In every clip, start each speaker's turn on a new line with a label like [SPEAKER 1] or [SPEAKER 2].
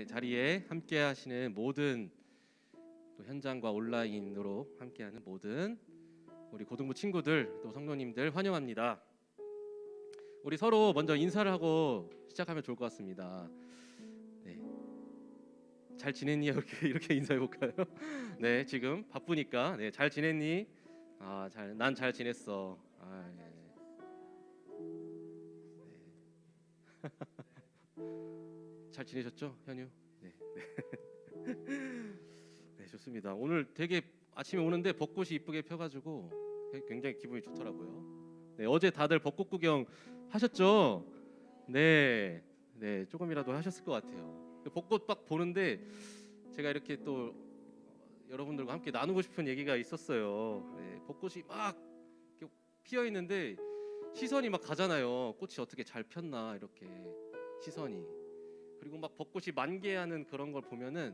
[SPEAKER 1] 자리에 함께 하시는 모든 또 현장과 온라인으로 함께하는 모든 우리 고등부 친구들 또 성도님들 환영합니다. 우리 서로 먼저 인사를 하고 시작하면 좋을 것 같습니다. 네. 잘 지냈니? 이렇게 인사해 볼까요? 네, 지금 바쁘니까 네, 잘 지냈니? 난 잘 지냈어. 네. 잘 지내셨죠, 현유? 네. 네, 좋습니다. 오늘 되게 아침에 오는데 벚꽃이 이쁘게 펴가지고 굉장히 기분이 좋더라고요. 네, 어제 다들 벚꽃 구경 하셨죠? 네, 네, 조금이라도 하셨을 것 같아요. 벚꽃 막 보는데 제가 이렇게 또 여러분들과 함께 나누고 싶은 얘기가 있었어요. 네, 벚꽃이 막 피어 있는데 시선이 막 가잖아요. 꽃이 어떻게 잘 폈나 이렇게 시선이. 그리고 막 벚꽃이 만개하는 그런 걸 보면은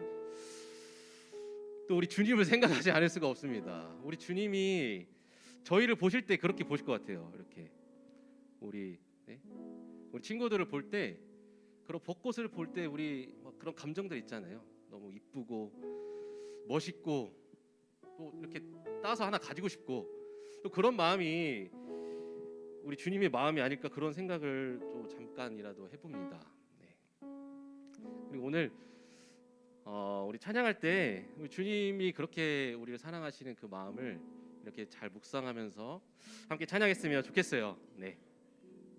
[SPEAKER 1] 또 우리 주님을 생각하지 않을 수가 없습니다. 우리 주님이 저희를 보실 때 그렇게 보실 것 같아요. 이렇게 우리 친구들을 볼 때, 그런 벚꽃을 볼 때 우리 막 그런 감정들 있잖아요. 너무 이쁘고 멋있고 또 이렇게 따서 하나 가지고 싶고 또 그런 마음이 우리 주님의 마음이 아닐까, 그런 생각을 또 잠깐이라도 해봅니다. 그리고 오늘 우리 찬양할 때 우리 주님이 그렇게 우리를 사랑하시는 그 마음을 이렇게 잘 묵상하면서 함께 찬양했으면 좋겠어요. 네,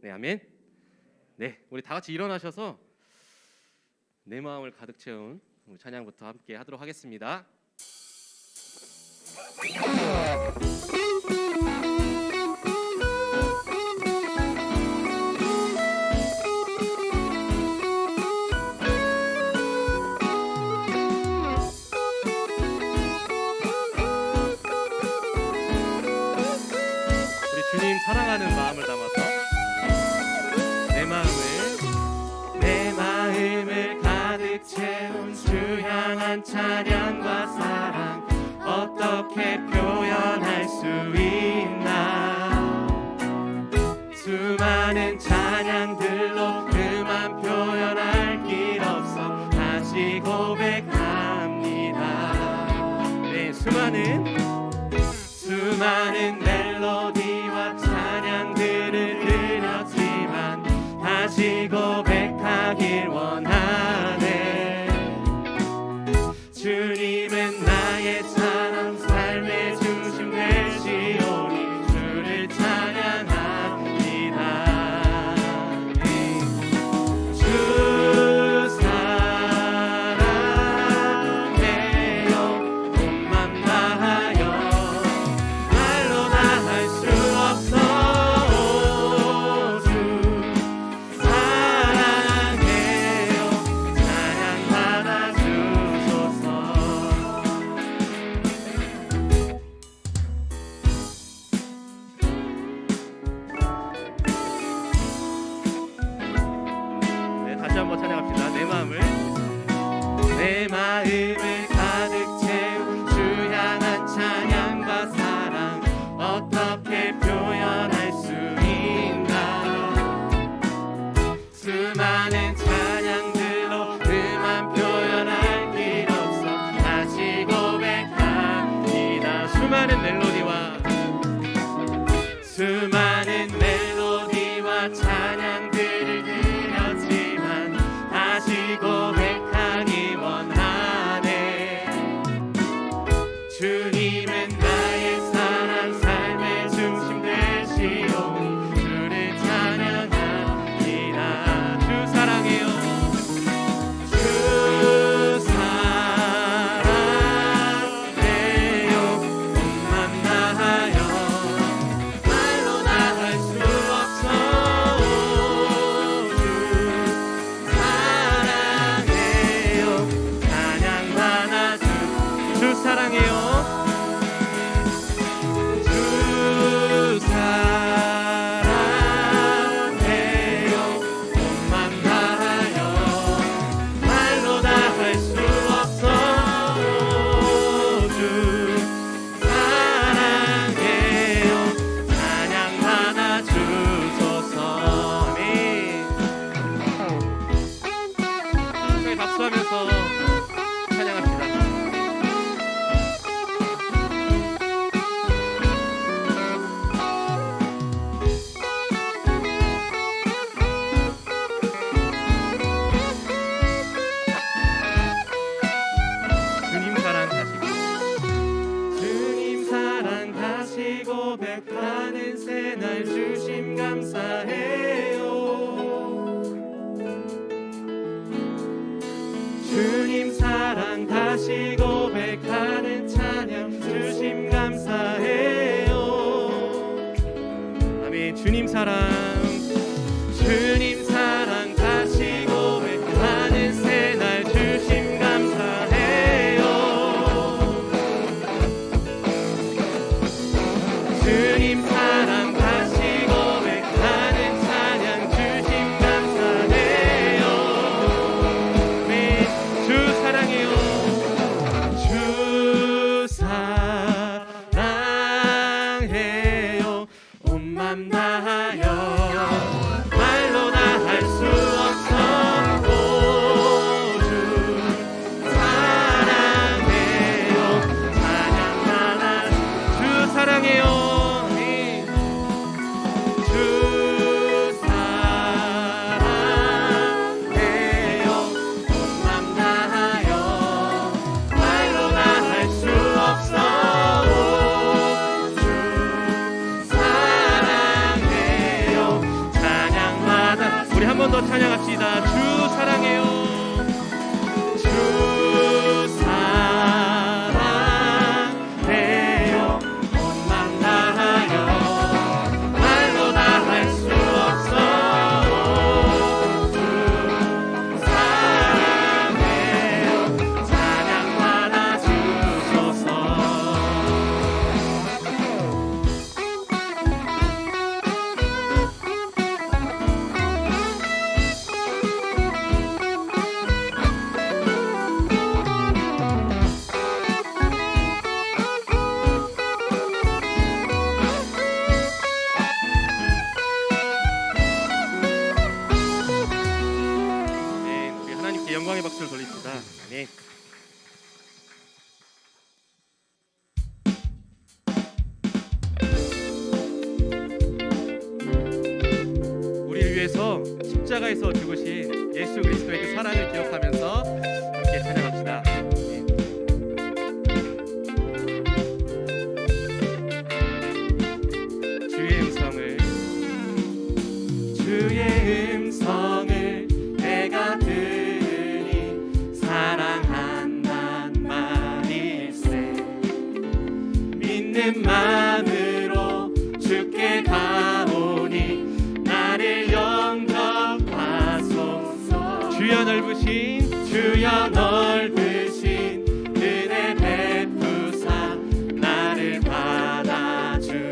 [SPEAKER 1] 네, 아멘. 네, 우리 다 같이 일어나셔서 내 마음을 가득 채운 우리 찬양부터 함께 하도록 하겠습니다. 주님 사랑하는 마음을 담아서 내 마음을 가득 채운 주 향한 찬양과 사랑 어떻게 표현할 수 있나. 수많은 찬양들로 그만 표현할 길 없어 다시 고백합니다. 네, 수많은 멜로디와 찬양들을 드렸지만 다시 고백하길 원하네. 주님은 나의 사랑 삶의 중심 되시오니 주를 찬양합니다. 주 사랑해요 몸만 다하여 말로 다 할 수 없어. 주 사랑해요 찬양 받아 주소서. 네, 다시 한번 찬양합시다. 내 마음을 가득 채운 주 향한 찬양과 사랑 어떻게 표현할 수 있나. 수많은 찬양들로 그만 표현할 길 없어 다시 고백합니다. 수많은 멜로디와 찬양들을 드렸지만 다시 고백하기 원하네. 주님은 나의 사랑 삶의 중심 되시오니 주를 찬양합니다. 주 사랑해요. 주 사랑해요 몸만 다하여 말로 다 할 수 없어. 주 사랑해요 찬양 받아 주 사랑해요. 주 사랑해요 몸만 다하여 말로 다 할 수 없어. 주 사랑해요 찬양 받아 주소서. 아멘. 박수하면서 올려서 찬양합시다.
[SPEAKER 2] 고백하는 새날 주심 감사해요. 주님 사랑 다시 고백하는 찬양 주심 감사해요.
[SPEAKER 1] 아멘. 주님 사랑
[SPEAKER 2] 주님 사랑 다시 고백하는 새날 주심 감사해요. 주님 사랑 다시 고백하는 찬양 주심 감사해요.
[SPEAKER 1] 네, 주 사랑해요.
[SPEAKER 2] 주 사랑해요. 온 맘 다하여 말로 다 할 수 없어. 주 사랑해요. 찬양만
[SPEAKER 1] 주 사랑해요.
[SPEAKER 2] 주 사랑해요. 온 맘 다하여 말로 다 할 수 없어. 주 사랑해요. 찬양마다
[SPEAKER 1] 우리 한 번 더 찬양합시다. 주 사랑해요.
[SPEAKER 2] 주 사랑해요. 온 맘 다하여 말로 다 할 수 없어. 주 사랑해요. 찬양받아 주소서.
[SPEAKER 1] 네, 우리 하나님께 영광의 박수를 돌립시다. 아멘. 우리를 위해서 십자가에서 죽으신 예수 그리스도의 그 사랑을 기억하면서 함께 찬양합시다. 아멘.
[SPEAKER 2] 주의 음성을 내가 들으니 사랑한단 말일세. 믿는 마음으로 주께 가오니 나를 영접하소서.
[SPEAKER 1] 주여 넓으신
[SPEAKER 2] 주여 넓으신 은혜 베푸사 나를 받아주시고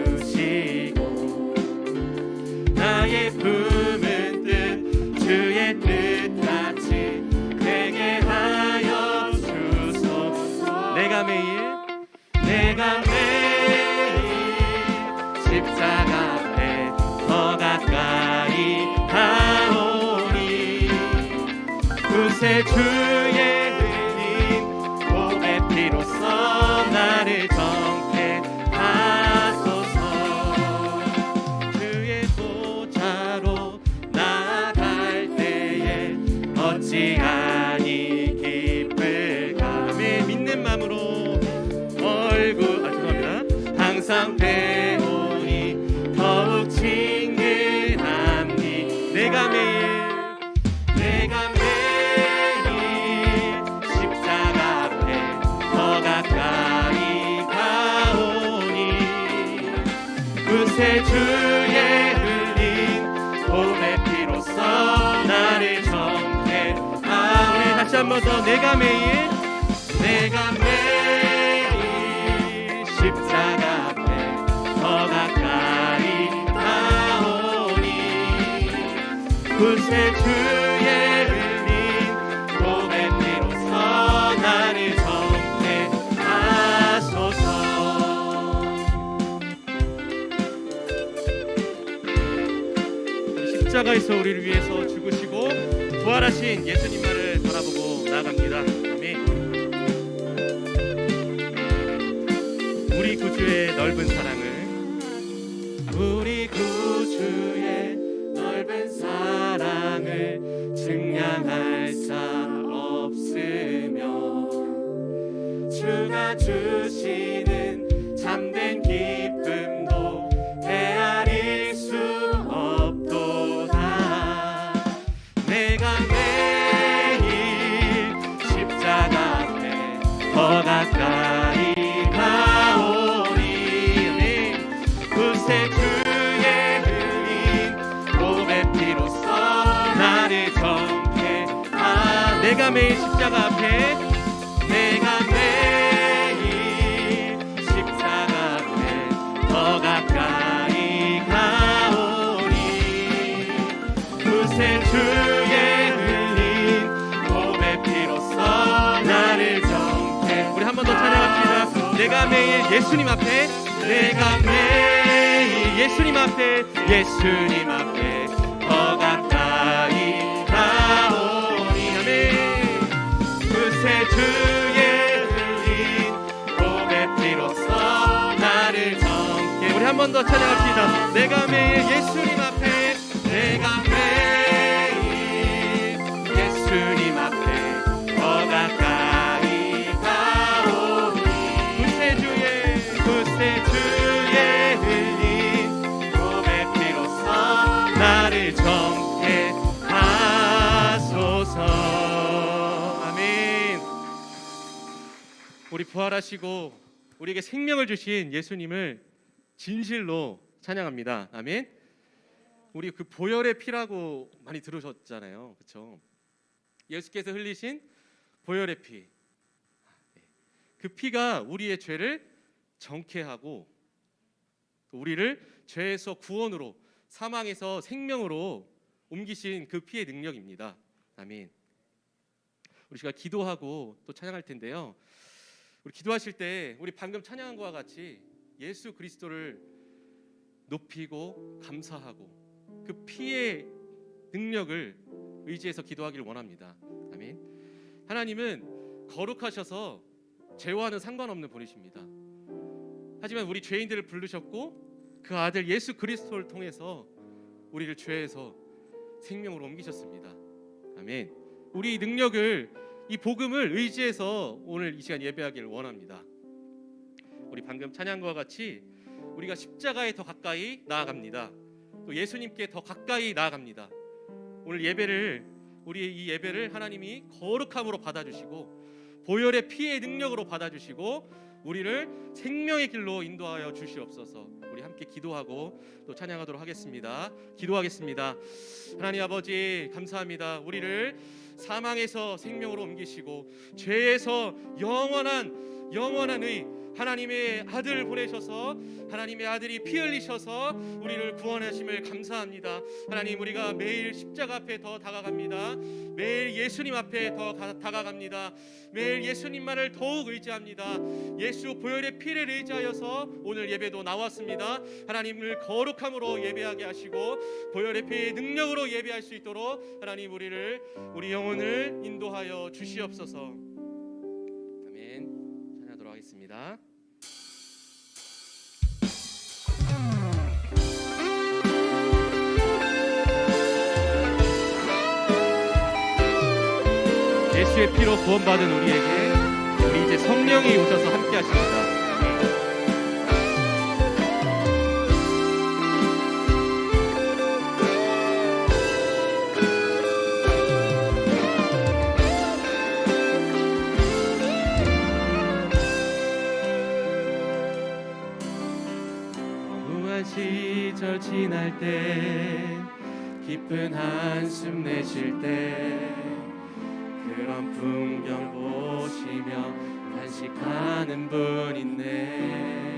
[SPEAKER 2] 나의 품은 뜻 주의 뜻같이 되게 하여 주소서.
[SPEAKER 1] 내가 매일
[SPEAKER 2] 십자가 앞에 더 가까이 가오니 구세주의 흘린 몸의 피로써 나를 정케하소서. 주의 보좌로 나아갈 때에 어찌하니 기쁠까.
[SPEAKER 1] 매 믿는 마음으로 죄송합니다.
[SPEAKER 2] 항상 배우니 더욱 친근함니. 내가 매일 십자가 앞에 더 가까이 가오니 구세주의 흘린 몸의 피로써 나를 정케.
[SPEAKER 1] 우리 다시 한 번 더 내가 매일
[SPEAKER 2] 십자가 앞에 더 가까이 가오니 구세주의 흘린 몸의 피로써 나를 정케하소서.
[SPEAKER 1] 십자가에서 우리를 위해서 죽으시고 부활하신 예수님만을 바라보고 나아갑니다. 찬양합니다. 아멘. 우리 구주의 넓은 사랑을,
[SPEAKER 2] 우리 구주의 넓은 사랑을 증량할 사 없으며 주가 주시는 참된 기쁨도 헤아릴 수 없도다. 내가 매일 십자가 앞에 더 가까이 가오니 그새 주의 흘린 몸의 피로써 나를 정케
[SPEAKER 1] 내가 매일 십자가 앞에,
[SPEAKER 2] 내가 매일 십자가 앞에 더 가까이 가오니 그새 주의 흘린 몸의 피로써 나를 정케.
[SPEAKER 1] 우리 한 번 더 찬양합시다. 내가 매일 예수님 앞에,
[SPEAKER 2] 내가 매일
[SPEAKER 1] 예수님 앞에,
[SPEAKER 2] 예수님 앞에 더 가까이 가오니
[SPEAKER 1] 아멘.
[SPEAKER 2] 그새 주의 흘린 몸의 피로써 나를 정케.
[SPEAKER 1] 우리 한 번 더 찬양합시다. 내가 매일 예수님 앞에,
[SPEAKER 2] 내가 매일 예수님 앞에 더 가까이 가오니
[SPEAKER 1] 구세 주의
[SPEAKER 2] 흘린 몸의 피로써 나를 정케 하소서.
[SPEAKER 1] 아멘. 우리 부활하시고 우리에게 생명을 주신 예수님을 진실로 찬양합니다. 아멘. 우리 그 보혈의 피라고 많이 들으셨잖아요, 그렇죠? 예수께서 흘리신 보혈의 피, 그 피가 우리의 죄를 정케하고 또 우리를 죄에서 구원으로, 사망에서 생명으로 옮기신 그 피의 능력입니다. 아멘. 우리 시간 기도하고 또 찬양할 텐데요. 우리 기도하실 때 우리 방금 찬양한 것과 같이 예수 그리스도를 높이고 감사하고 그 피의 능력을 의지해서 기도하기를 원합니다. 아멘. 하나님은 거룩하셔서 죄와는 상관없는 분이십니다. 하지만 우리 죄인들을 부르셨고 그 아들 예수 그리스도를 통해서 우리를 죄에서 생명으로 옮기셨습니다. 아멘. 우리 이 능력을, 이 복음을 의지해서 오늘 이 시간 예배하기를 원합니다. 우리 방금 찬양과 같이 우리가 십자가에 더 가까이 나아갑니다. 또 예수님께 더 가까이 나아갑니다. 오늘 예배를, 우리의 이 예배를 하나님이 거룩함으로 받아주시고 보혈의 피의 능력으로 받아주시고 우리를 생명의 길로 인도하여 주시옵소서. 우리 함께 기도하고 또 찬양하도록 하겠습니다. 기도하겠습니다. 하나님 아버지 감사합니다. 우리를 사망에서 생명으로 옮기시고 죄에서 영원한 의 하나님의 아들을 보내셔서 하나님의 아들이 피 흘리셔서 우리를 구원하심을 감사합니다. 하나님, 우리가 매일 십자가 앞에 더 다가갑니다. 매일 예수님 앞에 더 다가갑니다. 매일 예수님만을 더욱 의지합니다. 예수 보혈의 피를 의지하여서 오늘 예배도 나왔습니다. 하나님을 거룩함으로 예배하게 하시고 보혈의 피의 능력으로 예배할 수 있도록 하나님 우리 영혼을 인도하여 주시옵소서. 아멘. 찬양하도록 하겠습니다. 예수의 피로 구원받은 우리에게 우리 이제 성령이 오셔서 함께 하십니다.
[SPEAKER 2] 허무한 시절 지날 때 깊은 한숨 내쉴 때 그런 풍경 보시며 단식하는 분 있네.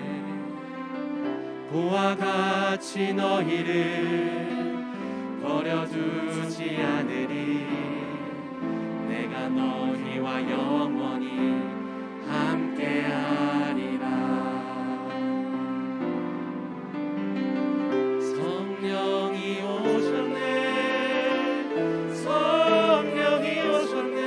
[SPEAKER 2] 보와 같이 너희를 버려두지 않으리. 내가 너희와 영원히 함께하리라. 성령이 오셨네. 성령이 오셨네.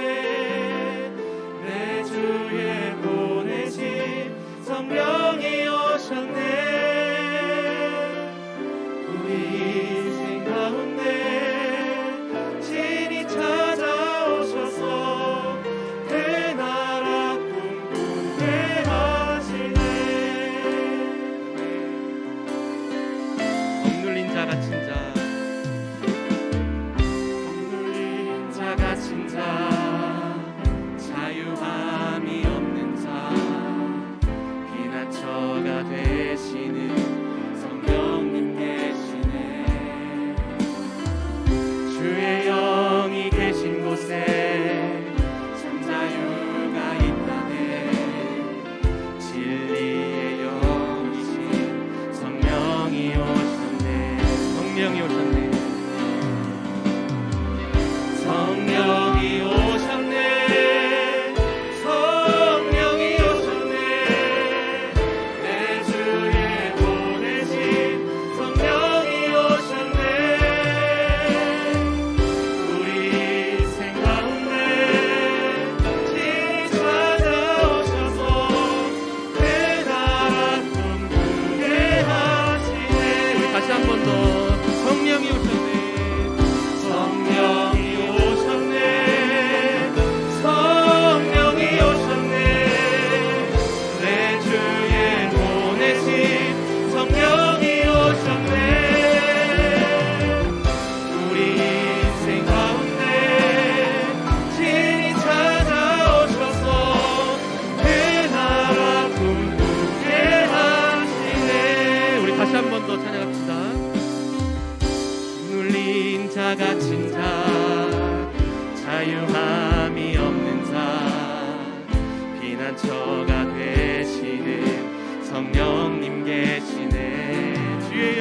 [SPEAKER 1] 피난처가 되시는 성령님 계시네. 주의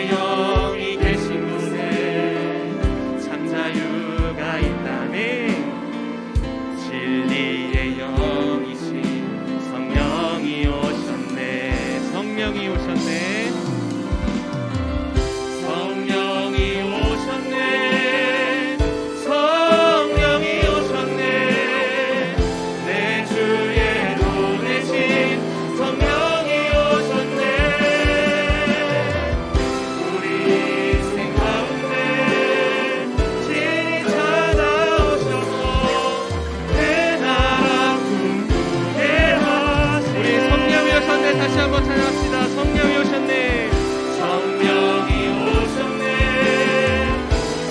[SPEAKER 1] 영이 계신 곳에 참 자유가 있다네. 진리의 영이신 성령이 오셨네. 성령이 오셨네. 성령이 오셨네. 성령이 오셨네. 내 주에 보내신 성령이 오셨네. 우리 인생 가운데 진히 찾아오셔서 내 나라 꿈꾸게 하시네. 우리 성령이 오셨네. 다시 한번 찬양합시다. 성령이 오셨네. 성령이 오셨네.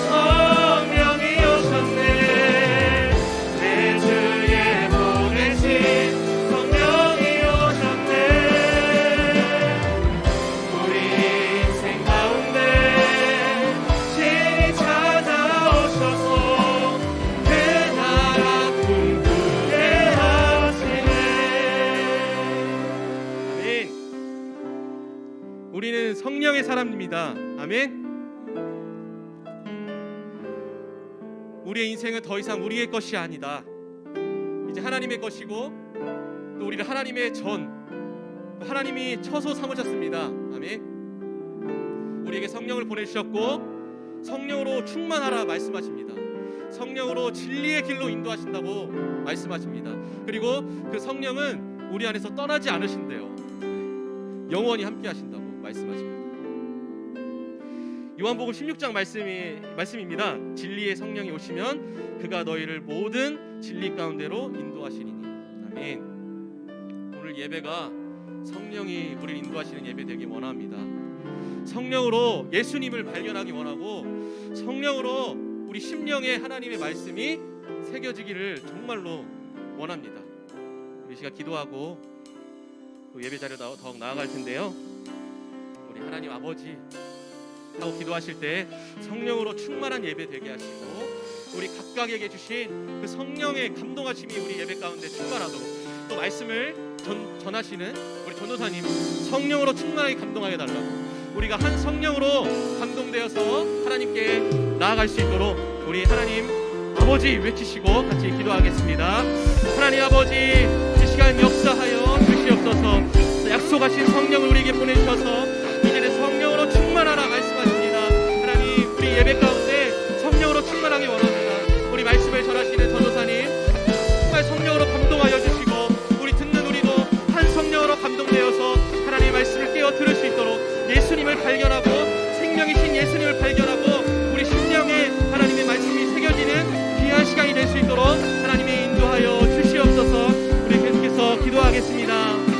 [SPEAKER 1] 성령이 오셨네. 내 주에 보내신 성령이 오셨네. 우리 인생 가운데 진히 찾아오셔서 내 나라 꿈꾸게 하시네. 아멘. 우리는 성령의 사람입니다. 아멘. 우리의 인생은 더 이상 우리의 것이 아니다. 이제 하나님의 것이고 또 우리를 하나님의 하나님이 처소 삼으셨습니다. 아멘. 우리에게 성령을 보내주셨고 성령으로 충만하라 말씀하십니다. 성령으로 진리의 길로 인도하신다고 말씀하십니다. 그리고 그 성령은 우리 안에서 떠나지 않으신대요. 영원히 함께 하신다고 말씀하십니다. 요한복음 16장 말씀입니다. 진리의 성령이 오시면 그가 너희를 모든 진리 가운데로 인도하시리니. 아멘. 오늘 예배가 성령이 우리를 인도하시는 예배 되기 원합니다. 성령으로 예수님을 발견하기 원하고 성령으로 우리 심령에 하나님의 말씀이 새겨지기를 정말로 원합니다. 우리 시간 기도하고 또 예배 자리로 더욱 나아갈 텐데요. 우리 하나님 아버지 하고 기도하실 때 성령으로 충만한 예배 되게 하시고 우리 각각에게 주신 그 성령의 감동하심이 우리 예배 가운데 충만하도록 또 말씀을 전하시는 우리 전도사님 성령으로 충만하게 감동하게 달라고 우리가 한 성령으로 감동되어서 하나님께 나아갈 수 있도록 우리 하나님 아버지 외치시고 같이 기도하겠습니다. 하나님 아버지 이 시간 역사하여 주시옵소서. 약속하신 성령을 우리에게 보내주셔서 이제는 성령으로 충만하라 말씀하십니다. 하나님 우리 예배 가운데 성령으로 충만하게 원합니다. 우리 말씀을 전하시는 전도사님 정말 성령으로 감동하여 주시고 우리 듣는 우리도 한 성령으로 감동되어서 하나님의 말씀을 깨어 들을 수 있도록 예수님을 발견하고 생명이신 예수님을 발견하고 우리 심령에 하나님의 말씀이 새겨지는 귀한 시간이 될 수 있도록 하나님이 인도하여 주시옵소서. 우리 계속해서 기도하겠습니다.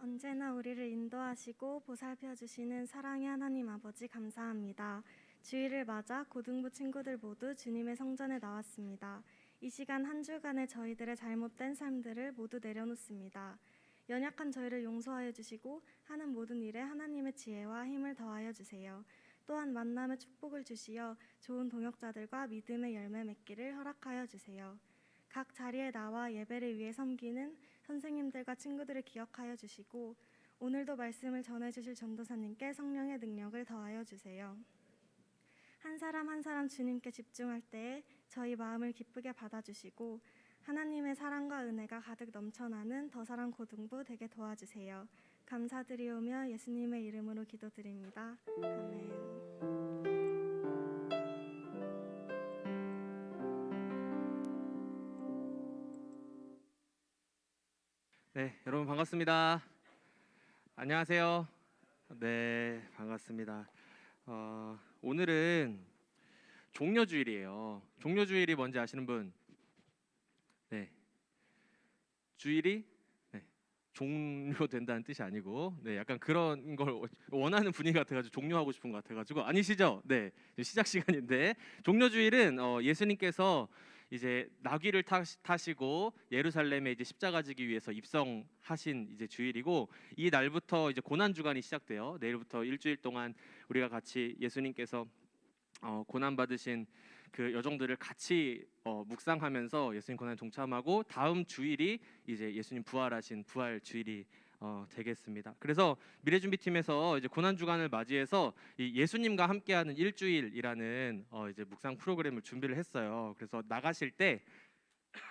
[SPEAKER 3] 언제나 우리를 인도하시고 보살펴 주시는 사랑의 하나님 아버지 감사합니다. 주일을 맞아 고등부 친구들 모두 주님의 성전에 나왔습니다. 이 시간 한 주간의 저희들의 잘못된 삶들을 모두 내려놓습니다. 연약한 저희를 용서하여 주시고 하는 모든 일에 하나님의 지혜와 힘을 더하여 주세요. 또한 만남의 축복을 주시어 좋은 동역자들과 믿음의 열매 맺기를 허락하여 주세요. 각 자리에 나와 예배를 위해 섬기는 선생님들과 친구들을 기억하여 주시고 오늘도 말씀을 전해주실 전도사님께 성령의 능력을 더하여 주세요. 한 사람 한 사람 주님께 집중할 때에 저희 마음을 기쁘게 받아주시고 하나님의 사랑과 은혜가 가득 넘쳐나는 더사랑 고등부 되게 도와주세요. 감사드리오며 예수님의 이름으로 기도드립니다. 아멘.
[SPEAKER 2] 네, 여러분 반갑습니다. 안녕하세요. 네, 반갑습니다. 오늘은 종려주일이에요. 종려주일이 뭔지 아시는 분? 네, 주일이
[SPEAKER 1] 종료된다는 뜻이 아니고 네 약간 그런 걸 원하는 분위기 같아가지고 종료하고 싶은 것 같아가지고 아니시죠? 네 시작 시간인데 종료주일은 예수님께서 이제 나귀를 타시고 예루살렘에 이제 십자가 지기 위해서 입성하신 이제 주일이고 이 날부터 이제 고난 주간이 시작돼요. 내일부터 일주일 동안 우리가 같이 예수님께서 고난 받으신 그 여정들을 같이 묵상하면서 예수님 고난에 동참하고 다음 주일이 이제 예수님 부활하신 부활 주일이 되겠습니다. 그래서 미래준비팀에서 이제 고난 주간을 맞이해서 이 예수님과 함께하는 일주일이라는 이제 묵상 프로그램을 준비를 했어요. 그래서 나가실 때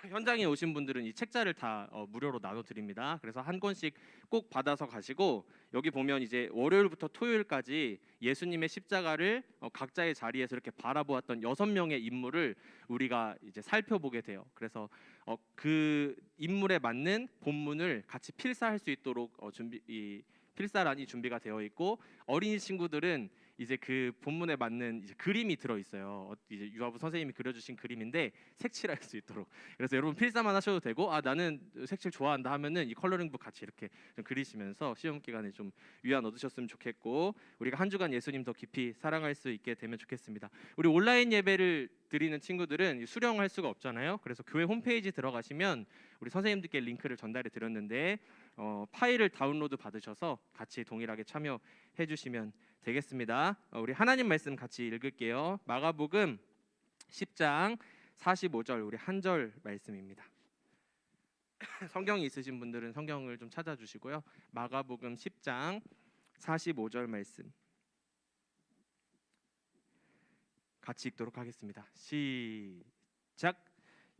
[SPEAKER 1] 현장에 오신 분들은 이 책자를 다 무료로 나눠 드립니다. 그래서 한 권씩 꼭 받아서 가시고 여기 보면 이제 월요일부터 토요일까지 예수님의 십자가를 각자의 자리에서 이렇게 바라보았던 6명의 인물을 우리가 이제 살펴보게 돼요. 그래서 그 인물에 맞는 본문을 같이 필사할 수 있도록 필사란이 준비가 되어 있고 어린이 친구들은 이제 그 본문에 맞는 이제 그림이 들어 있어요. 이제 유아부 선생님이 그려주신 그림인데 색칠할 수 있도록. 그래서 여러분 필사만 하셔도 되고 나는 색칠 좋아한다 하면은 이 컬러링북 같이 이렇게 좀 그리시면서 시험 기간에 좀 위안 얻으셨으면 좋겠고 우리가 한 주간 예수님 더 깊이 사랑할 수 있게 되면 좋겠습니다. 우리 온라인 예배를 드리는 친구들은 수령할 수가 없잖아요. 그래서 교회 홈페이지 들어가시면 우리 선생님들께 링크를 전달해 드렸는데 파일을 다운로드 받으셔서 같이 동일하게 참여해 주시면 되겠습니다. 우리 하나님 말씀 같이 읽을게요. 마가복음 10장 45절 우리 한 절 말씀입니다. 성경이 있으신 분들은 성경을 좀 찾아주시고요. 마가복음 10장 45절 말씀 같이 읽도록 하겠습니다. 시작.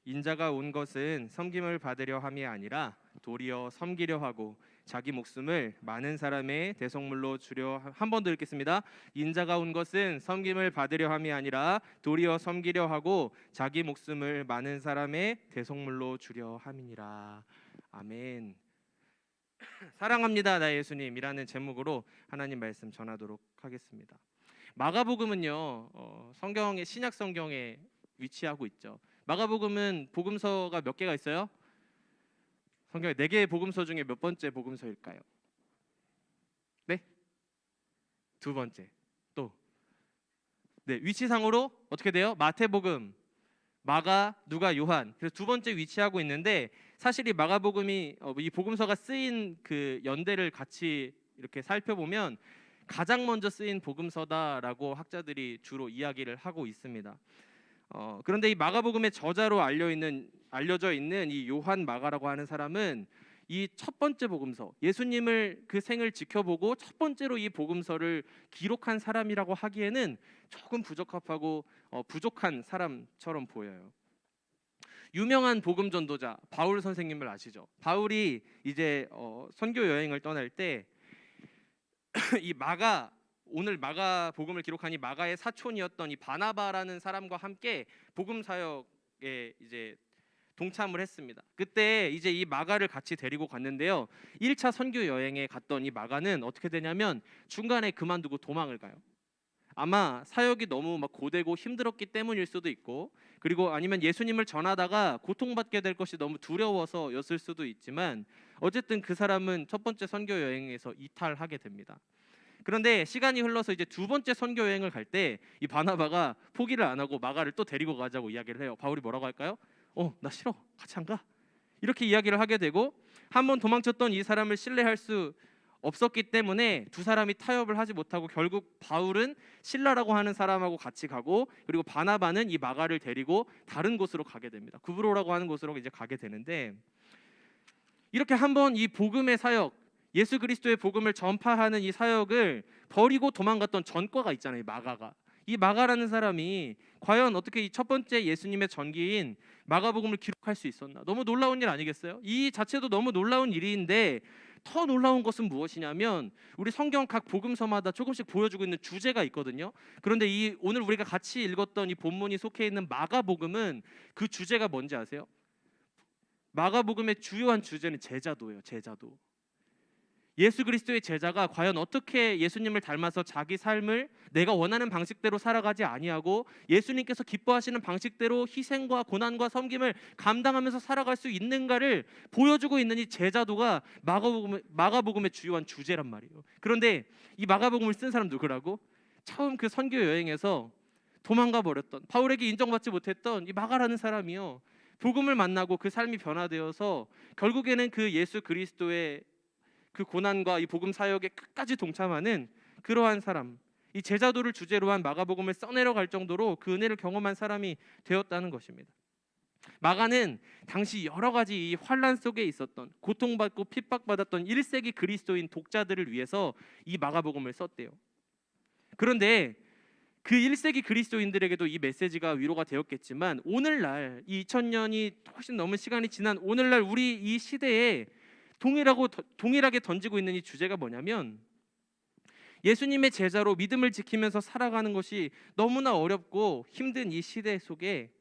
[SPEAKER 1] 인자가 온 것은 섬김을 받으려 함이 아니라 도리어 섬기려 하고 자기 목숨을 많은 사람의 대속물로 주려 한 번 더 읽겠습니다. 인자가 온 것은 섬김을 받으려 함이 아니라 도리어 섬기려 하고 자기 목숨을 많은 사람의 대속물로 주려 함이니라. 아멘. 사랑합니다 나 예수님이라는 제목으로 하나님 말씀 전하도록 하겠습니다. 마가복음은요 성경의 신약 성경에 위치하고 있죠. 마가복음은 복음서가 몇 개가 있어요? 성경에 4개의 복음서 중에 몇 번째 복음서일까요? 네? 2번째. 또 네, 위치상으로 어떻게 돼요? 마태복음, 마가, 누가, 요한. 그래서 2번째 위치하고 있는데 사실 이 마가복음이 이 복음서가 쓰인 그 연대를 같이 이렇게 살펴보면 가장 먼저 쓰인 복음서다라고 학자들이 주로 이야기를 하고 있습니다. 그런데 이 마가복음의 저자로 알려져 있는 이 요한 마가라고 하는 사람은 이 첫 번째 복음서 예수님을 그 생을 지켜보고 첫 번째로 이 복음서를 기록한 사람이라고 하기에는 조금 부적합하고 부족한 사람처럼 보여요. 유명한 복음 전도자 바울 선생님을 아시죠? 바울이 이제 선교 여행을 떠날 때 이 오늘 마가복음을 기록한 이 마가의 사촌이었던 이 바나바라는 사람과 함께 복음 사역에 이제 동참을 했습니다. 그때 이제 이 마가를 같이 데리고 갔는데요. 1차 선교 여행에 갔던 이 마가는 어떻게 되냐면 중간에 그만두고 도망을 가요. 아마 사역이 너무 막 고되고 힘들었기 때문일 수도 있고 그리고 아니면 예수님을 전하다가 고통받게 될 것이 너무 두려워서였을 수도 있지만 어쨌든 그 사람은 첫 번째 선교 여행에서 이탈하게 됩니다. 그런데 시간이 흘러서 이제 2번째 선교 여행을 갈 때 이 바나바가 포기를 안 하고 마가를 또 데리고 가자고 이야기를 해요. 바울이 뭐라고 할까요? 나 싫어. 같이 안 가. 이렇게 이야기를 하게 되고 한번 도망쳤던 이 사람을 신뢰할 수 없었기 때문에 두 사람이 타협을 하지 못하고 결국 바울은 실라라고 하는 사람하고 같이 가고 그리고 바나바는 이 마가를 데리고 다른 곳으로 가게 됩니다. 구브로라고 하는 곳으로 이제 가게 되는데 이렇게 한번 이 복음의 사역 예수 그리스도의 복음을 전파하는 이 사역을 버리고 도망갔던 전과가 있잖아요. 마가가. 이 마가라는 사람이 과연 어떻게 이 첫 번째 예수님의 전기인 마가복음을 기록할 수 있었나? 너무 놀라운 일 아니겠어요? 이 자체도 너무 놀라운 일인데 더 놀라운 것은 무엇이냐면 우리 성경 각 복음서마다 조금씩 보여주고 있는 주제가 있거든요. 그런데 오늘 우리가 같이 읽었던 이 본문이 속해 있는 마가복음은 그 주제가 뭔지 아세요? 마가복음의 주요한 주제는 제자도예요. 제자도.
[SPEAKER 4] 예수 그리스도의 제자가 과연 어떻게 예수님을 닮아서 자기 삶을 내가 원하는 방식대로 살아가지 아니하고 예수님께서 기뻐하시는 방식대로 희생과 고난과 섬김을 감당하면서 살아갈 수 있는가를 보여주고 있는 이 제자도가 마가복음의 주요한 주제란 말이에요. 그런데 이 마가복음을 쓴 사람 누구라고? 처음 그 선교 여행에서 도망가 버렸던, 바울에게 인정받지 못했던 이 마가라는 사람이요, 복음을 만나고 그 삶이 변화되어서 결국에는 그 예수 그리스도의 그 고난과 이 복음 사역에 끝까지 동참하는 그러한 사람, 이 제자도를 주제로 한 마가복음을 써내려 갈 정도로 그 은혜를 경험한 사람이 되었다는 것입니다. 마가는 당시 여러 가지 이 환란 속에 있었던, 고통받고 핍박받았던 1세기 그리스도인 독자들을 위해서 이 마가복음을 썼대요. 그런데 그 1세기 그리스도인들에게도 이 메시지가 위로가 되었겠지만, 오늘날 이 2000년이 훨씬 넘은 시간이 지난 오늘날 우리 이 시대에 동일하게 던지고 있는 이 주제가 뭐냐면, 예수님의 제자로 믿음을 지키면서 살아가는 것이 너무나 어렵고 힘든 이 시대 속에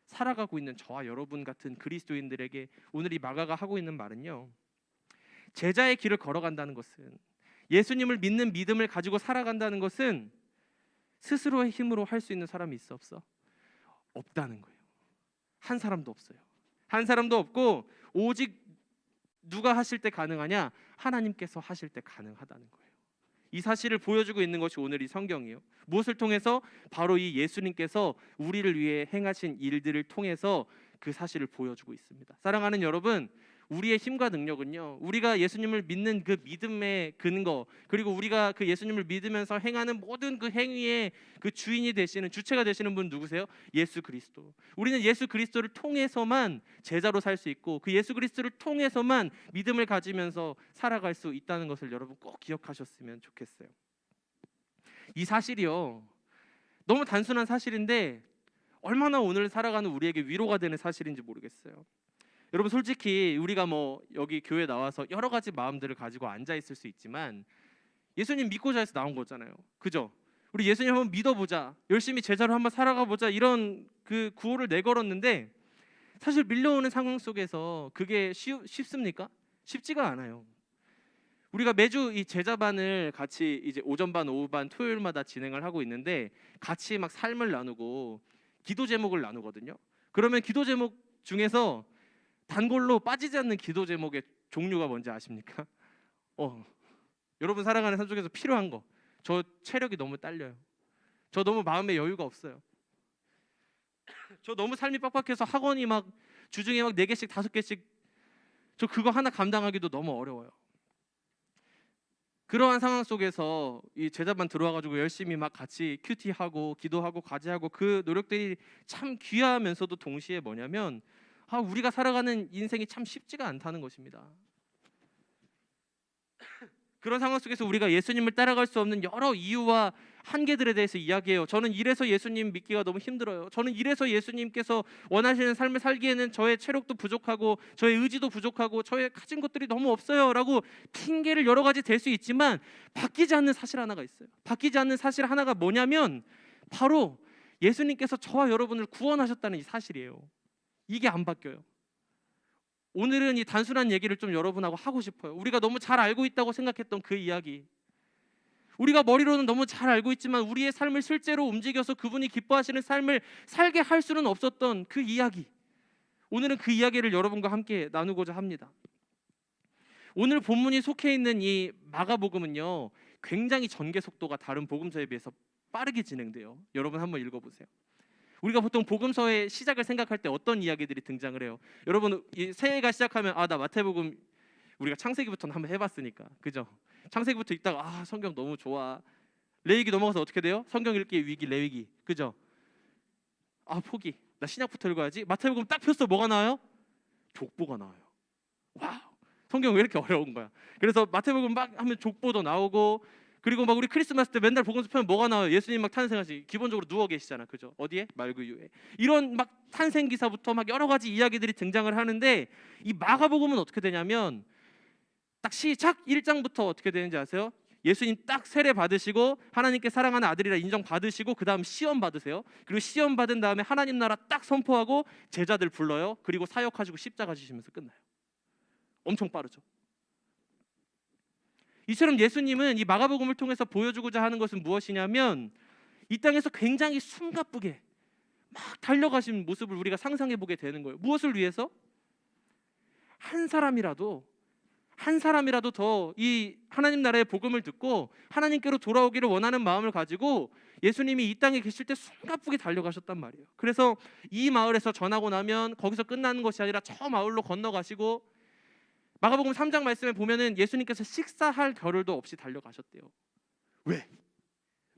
[SPEAKER 4] 살아가고 있는 저와 여러분 같은 그리스도인들에게 오늘 이 마가가 하고 있는 말은요, 제자의 길을 걸어간다는 것은, 예수님을 믿는 믿음을 가지고 살아간다는 것은 스스로의 힘으로 할 수 있는 사람이 있어 없어? 없다는 거예요. 한 사람도 없어요. 한 사람도 없고, 오직 누가 하실 때 가능하냐? 하나님께서 하실 때 가능하다는 거예요. 이 사실을 보여주고 있는 것이 오늘 이 성경이에요. 무엇을 통해서? 바로 이 예수님께서 우리를 위해 행하신 일들을 통해서 그 사실을 보여주고 있습니다. 사랑하는 여러분, 우리의 힘과 능력은요, 우리가 예수님을 믿는 그 믿음의 근거, 그리고 우리가 그 예수님을 믿으면서 행하는 모든 그 행위의 그 주인이 되시는, 주체가 되시는 분 누구세요? 예수 그리스도. 우리는 예수 그리스도를 통해서만 제자로 살 수 있고, 그 예수 그리스도를 통해서만 믿음을 가지면서 살아갈 수 있다는 것을 여러분 꼭 기억하셨으면 좋겠어요. 이 사실이요, 너무 단순한 사실인데 얼마나 오늘 살아가는 우리에게 위로가 되는 사실인지 모르겠어요. 여러분, 솔직히 우리가 뭐 여기 교회 나와서 여러 가지 마음들을 가지고 앉아 있을 수 있지만, 예수님 믿고자 해서 나온 거잖아요. 그죠? 우리 예수님 한번 믿어보자, 열심히 제자로 한번 살아가 보자, 이런 그 구호를 내걸었는데, 사실 밀려오는 상황 속에서 그게 쉽습니까? 쉽지가 않아요. 우리가 매주 이 제자반을 같이 이제 오전반, 오후반, 토요일마다 진행을 하고 있는데, 같이 막 삶을 나누고 기도 제목을 나누거든요. 그러면 기도 제목 중에서 단골로 빠지지 않는 기도 제목의 종류가 뭔지 아십니까? 여러분 살아가는 삶 속에서 필요한 거, 저 체력이 너무 딸려요, 저 너무 마음에 여유가 없어요, 저 너무 삶이 빡빡해서 학원이 막 주중에 막 4개씩 5개씩, 저 그거 하나 감당하기도 너무 어려워요. 그러한 상황 속에서 이 제자반 들어와가지고 열심히 막 같이 큐티하고 기도하고 과제하고, 그 노력들이 참 귀하면서도 동시에 뭐냐면, 우리가 살아가는 인생이 참 쉽지가 않다는 것입니다. 그런 상황 속에서 우리가 예수님을 따라갈 수 없는 여러 이유와 한계들에 대해서 이야기해요. 저는 이래서 예수님 믿기가 너무 힘들어요. 저는 이래서 예수님께서 원하시는 삶을 살기에는 저의 체력도 부족하고 저의 의지도 부족하고 저의 가진 것들이 너무 없어요 라고 핑계를 여러 가지 댈 수 있지만, 바뀌지 않는 사실 하나가 있어요. 바뀌지 않는 사실 하나가 뭐냐면, 바로 예수님께서 저와 여러분을 구원하셨다는 이 사실이에요. 이게 안 바뀌어요. 오늘은 이 단순한 얘기를 좀 여러분하고 하고 싶어요. 우리가 너무 잘 알고 있다고 생각했던 그 이야기, 우리가 머리로는 너무 잘 알고 있지만 우리의 삶을 실제로 움직여서 그분이 기뻐하시는 삶을 살게 할 수는 없었던 그 이야기, 오늘은 그 이야기를 여러분과 함께 나누고자 합니다. 오늘 본문이 속해 있는 이 마가복음은요, 굉장히 전개 속도가 다른 복음서에 비해서 빠르게 진행돼요. 여러분 한번 읽어보세요. 우리가 보통 복음서의 시작을 생각할 때 어떤 이야기들이 등장을 해요? 여러분, 이 새해가 시작하면 나 마태복음, 우리가 창세기부터는 한번 해봤으니까, 그죠? 창세기부터 읽다가 성경 너무 좋아, 레위기 넘어가서 어떻게 돼요? 성경 읽기 위기, 레위기, 그죠? 포기, 나 신약부터 읽어야지. 마태복음 딱 폈어, 뭐가 나와요? 족보가 나와요. 와우, 성경 왜 이렇게 어려운 거야? 그래서 마태복음 막 하면 족보도 나오고, 그리고 막 우리 크리스마스 때 맨날 복음서 펴면 뭐가 나와요? 예수님 막 탄생하시, 기본적으로 누워 계시잖아, 그죠? 어디에? 말구유에. 이런 막 탄생 기사부터 막 여러 가지 이야기들이 등장을 하는데, 이 마가복음은 어떻게 되냐면, 딱 시작 1장부터 어떻게 되는지 아세요? 예수님 딱 세례 받으시고 하나님께 사랑하는 아들이라 인정 받으시고, 그 다음 시험 받으세요. 그리고 시험 받은 다음에 하나님 나라 딱 선포하고 제자들 불러요. 그리고 사역하시고 십자가 지시면서 끝나요. 엄청 빠르죠. 이처럼 예수님은 이 마가복음을 통해서 보여주고자 하는 것은 무엇이냐면 이 땅에서 굉장히 숨가쁘게 막 달려가신 모습을 우리가 상상해 보게 되는 거예요. 무엇을 위해서? 한 사람이라도 더 이 하나님 나라의 복음을 듣고 하나님께로 돌아오기를 원하는 마음을 가지고 예수님이 이 땅에 계실 때 숨가쁘게 달려가셨단 말이에요. 그래서 이 마을에서 전하고 나면 거기서 끝나는 것이 아니라 저 마을로 건너가시고 마가복음 3장 말씀에 보면은 예수님께서 식사할 겨를도 없이 달려가셨대요. 왜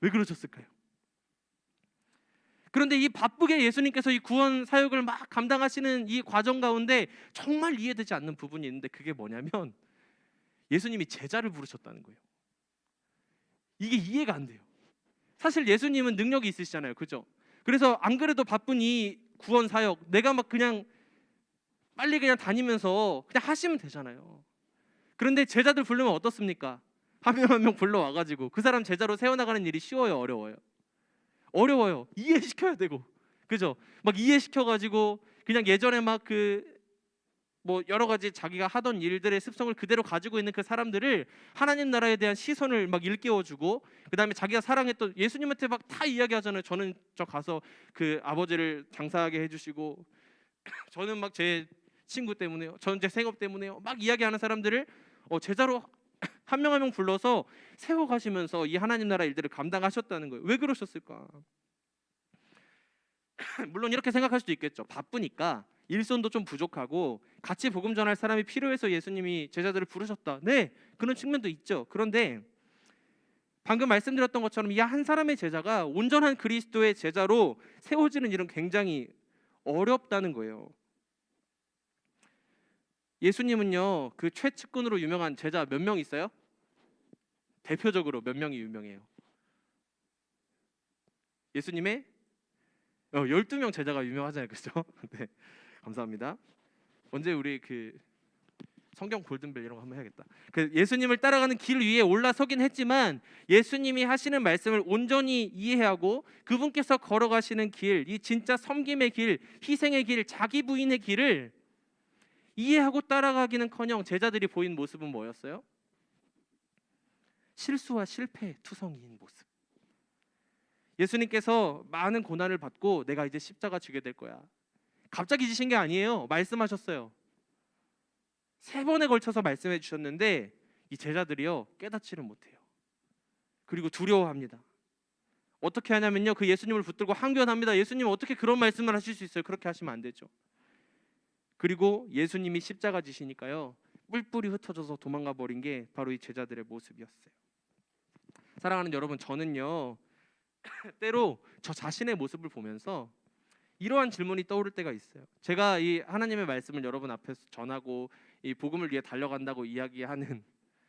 [SPEAKER 4] 그러셨을까요? 그런데 이 바쁘게 예수님께서 이 구원 사역을 막 감당하시는 이 과정 가운데 정말 이해되지 않는 부분이 있는데 그게 뭐냐면 예수님이 제자를 부르셨다는 거예요. 이게 이해가 안 돼요. 사실 예수님은 능력이 있으시잖아요, 그죠? 그래서 안 그래도 바쁜 이 구원 사역 내가 막 그냥 빨리 그냥 다니면서 그냥 하시면 되잖아요. 그런데 제자들 부르면 어떻습니까? 한 명 한 명 불러와가지고 그 사람 제자로 세워나가는 일이 쉬워요, 어려워요? 어려워요. 이해시켜야 되고, 그죠? 막 이해시켜가지고 그냥 예전에 막 뭐 여러 가지 자기가 하던 일들의 습성을 그대로 가지고 있는 그 사람들을 하나님 나라에 대한 시선을 막 일깨워주고, 그 다음에 자기가 사랑했던 예수님한테 막 다 이야기하잖아요. 저는 저 가서 그 아버지를 장사하게 해주시고, 저는 막 제 친구 때문에요, 저는 제 생업 때문에요, 막 이야기하는 사람들을 제자로 한 명 한 명 불러서 세워가시면서 이 하나님 나라 일들을 감당하셨다는 거예요. 왜 그러셨을까? 물론 이렇게 생각할 수도 있겠죠. 바쁘니까 일손도 좀 부족하고 같이 복음 전할 사람이 필요해서 예수님이 제자들을 부르셨다. 네, 그런 측면도 있죠. 그런데 방금 말씀드렸던 것처럼 이 한 사람의 제자가 온전한 그리스도의 제자로 세워지는 일은 굉장히 어렵다는 거예요. 예수님은요, 그 최측근으로 유명한 제자 몇 명 있어요? 대표적으로 몇 명이 유명해요? 예수님의 12명 제자가 유명하잖아요, 그렇죠? 네, 감사합니다. 언제 우리 그 성경 골든벨 이런 거 한번 해야겠다. 그 예수님을 따라가는 길 위에 올라서긴 했지만 예수님이 하시는 말씀을 온전히 이해하고 그분께서 걸어가시는 길, 이 진짜 섬김의 길, 희생의 길, 자기 부인의 길을 이해하고 따라가기는커녕 제자들이 보인 모습은 뭐였어요? 실수와 실패의 투성이인 모습. 예수님께서 많은 고난을 받고 내가 이제 십자가 지게 될 거야, 갑자기 지신 게 아니에요. 말씀하셨어요. 3번에 걸쳐서 말씀해 주셨는데 이 제자들이요, 깨닫지를 못해요. 그리고 두려워합니다. 어떻게 하냐면요, 그 예수님을 붙들고 항변합니다. 예수님, 어떻게 그런 말씀을 하실 수 있어요? 그렇게 하시면 안 되죠. 그리고 예수님이 십자가 지시니까요, 뿔뿔이 흩어져서 도망가 버린 게 바로 이 제자들의 모습이었어요. 사랑하는 여러분, 저는요 때로 저 자신의 모습을 보면서 이러한 질문이 떠오를 때가 있어요. 제가 이 하나님의 말씀을 여러분 앞에서 전하고 이 복음을 위해 달려간다고 이야기하는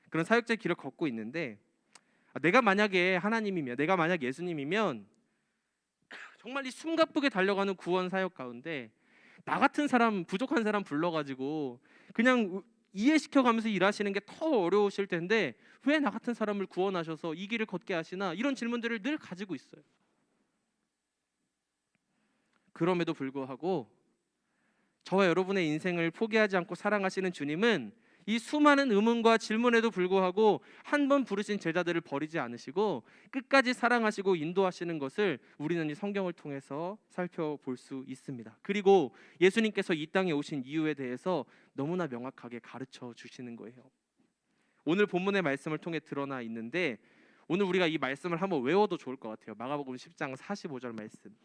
[SPEAKER 4] 그런 사역자의 길을 걷고 있는데, 내가 만약에 하나님이면, 내가 만약 예수님이면 정말 이 숨가쁘게 달려가는 구원 사역 가운데 나 같은 사람, 부족한 사람 불러가지고 그냥 이해시켜가면서 일하시는 게 더 어려우실 텐데 왜 나 같은 사람을 구원하셔서 이 길을 걷게 하시나, 이런 질문들을 늘 가지고 있어요. 그럼에도 불구하고 저와 여러분의 인생을 포기하지 않고 사랑하시는 주님은 이 수많은 의문과 질문에도 불구하고 한 번 부르신 제자들을 버리지 않으시고 끝까지 사랑하시고 인도하시는 것을 우리는 이 성경을 통해서 살펴볼 수 있습니다. 그리고 예수님께서 이 땅에 오신 이유에 대해서 너무나 명확하게 가르쳐 주시는 거예요. 오늘 본문의 말씀을 통해 드러나 있는데 오늘 우리가 이 말씀을 한번 외워도 좋을 것 같아요. 마가복음 10장 45절 말씀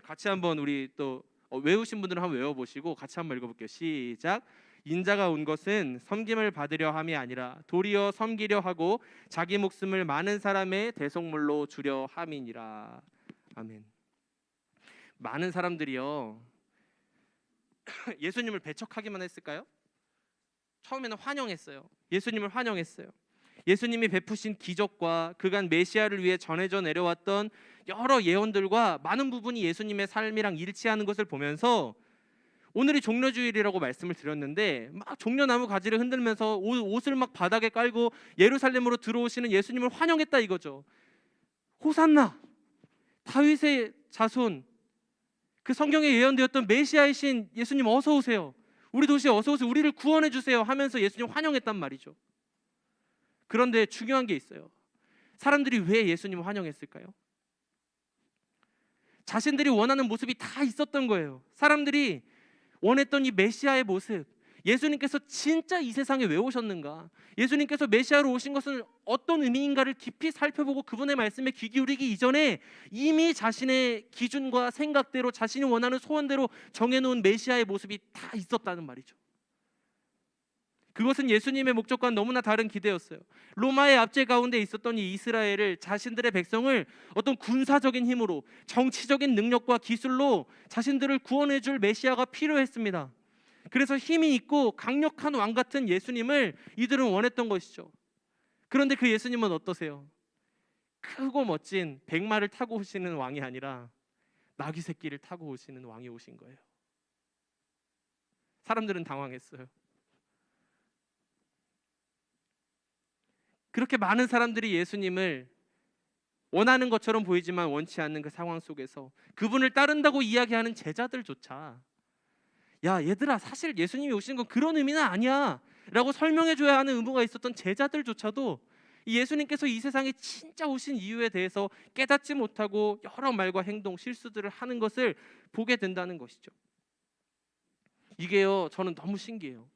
[SPEAKER 4] 같이 한번 우리 또 외우신 분들은 한번 외워보시고 같이 한번 읽어볼게요. 시작. 인자가 온 것은 섬김을 받으려 함이 아니라 도리어 섬기려 하고 자기 목숨을 많은 사람의 대속물로 주려 함이니라. 아멘. 많은 사람들이요 예수님을 배척하기만 했을까요? 처음에는 환영했어요. 예수님을 환영했어요. 예수님이 베푸신 기적과 그간 메시아를 위해 전해져 내려왔던 여러 예언들과 많은 부분이 예수님의 삶이랑 일치하는 것을 보면서 오늘이 종려주일이라고 말씀을 드렸는데 막 종려나무 가지를 흔들면서 옷을 막 바닥에 깔고 예루살렘으로 들어오시는 예수님을 환영했다 이거죠. 호산나, 다윗의 자손, 그 성경에 예언되었던 메시아이신 예수님 어서 오세요. 우리 도시에 어서 오세요. 우리를 구원해 주세요 하면서 예수님 환영했단 말이죠. 그런데 중요한 게 있어요. 사람들이 왜 예수님을 환영했을까요? 자신들이 원하는 모습이 다 있었던 거예요. 사람들이 원했던 이 메시아의 모습, 예수님께서 진짜 이 세상에 왜 오셨는가, 예수님께서 메시아로 오신 것은 어떤 의미인가를 깊이 살펴보고 그분의 말씀에 귀 기울이기 이전에 이미 자신의 기준과 생각대로 자신이 원하는 소원대로 정해놓은 메시아의 모습이 다 있었다는 말이죠. 그것은 예수님의 목적과는 너무나 다른 기대였어요. 로마의 압제 가운데 있었던 이 이스라엘을, 자신들의 백성을 어떤 군사적인 힘으로, 정치적인 능력과 기술로 자신들을 구원해 줄 메시아가 필요했습니다. 그래서 힘이 있고 강력한 왕 같은 예수님을 이들은 원했던 것이죠. 그런데 그 예수님은 어떠세요? 크고 멋진 백마를 타고 오시는 왕이 아니라 나귀 새끼를 타고 오시는 왕이 오신 거예요. 사람들은 당황했어요. 그렇게 많은 사람들이 예수님을 원하는 것처럼 보이지만 원치 않는 그 상황 속에서 그분을 따른다고 이야기하는 제자들조차, 야 얘들아, 사실 예수님이 오시는 건 그런 의미는 아니야 라고 설명해줘야 하는 의무가 있었던 제자들조차도 이 예수님께서 이 세상에 진짜 오신 이유에 대해서 깨닫지 못하고 여러 말과 행동, 실수들을 하는 것을 보게 된다는 것이죠. 이게요, 저는 너무 신기해요.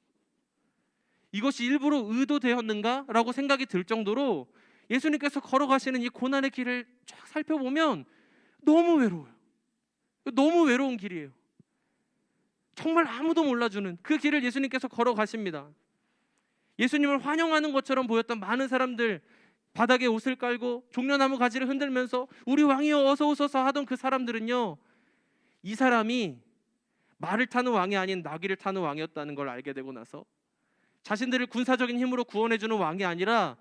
[SPEAKER 4] 이것이 일부러 의도되었는가? 라고 생각이 들 정도로 예수님께서 걸어가시는 이 고난의 길을 쫙 살펴보면 너무 외로워요. 너무 외로운 길이에요. 정말 아무도 몰라주는 그 길을 예수님께서 걸어가십니다. 예수님을 환영하는 것처럼 보였던 많은 사람들, 바닥에 옷을 깔고 종려나무 가지를 흔들면서 우리 왕이여 어서 오소서 하던 그 사람들은요, 이 사람이 말을 타는 왕이 아닌 나귀를 타는 왕이었다는 걸 알게 되고 나서 자신들을 군사적인 힘으로 구원해주는 왕이 아니라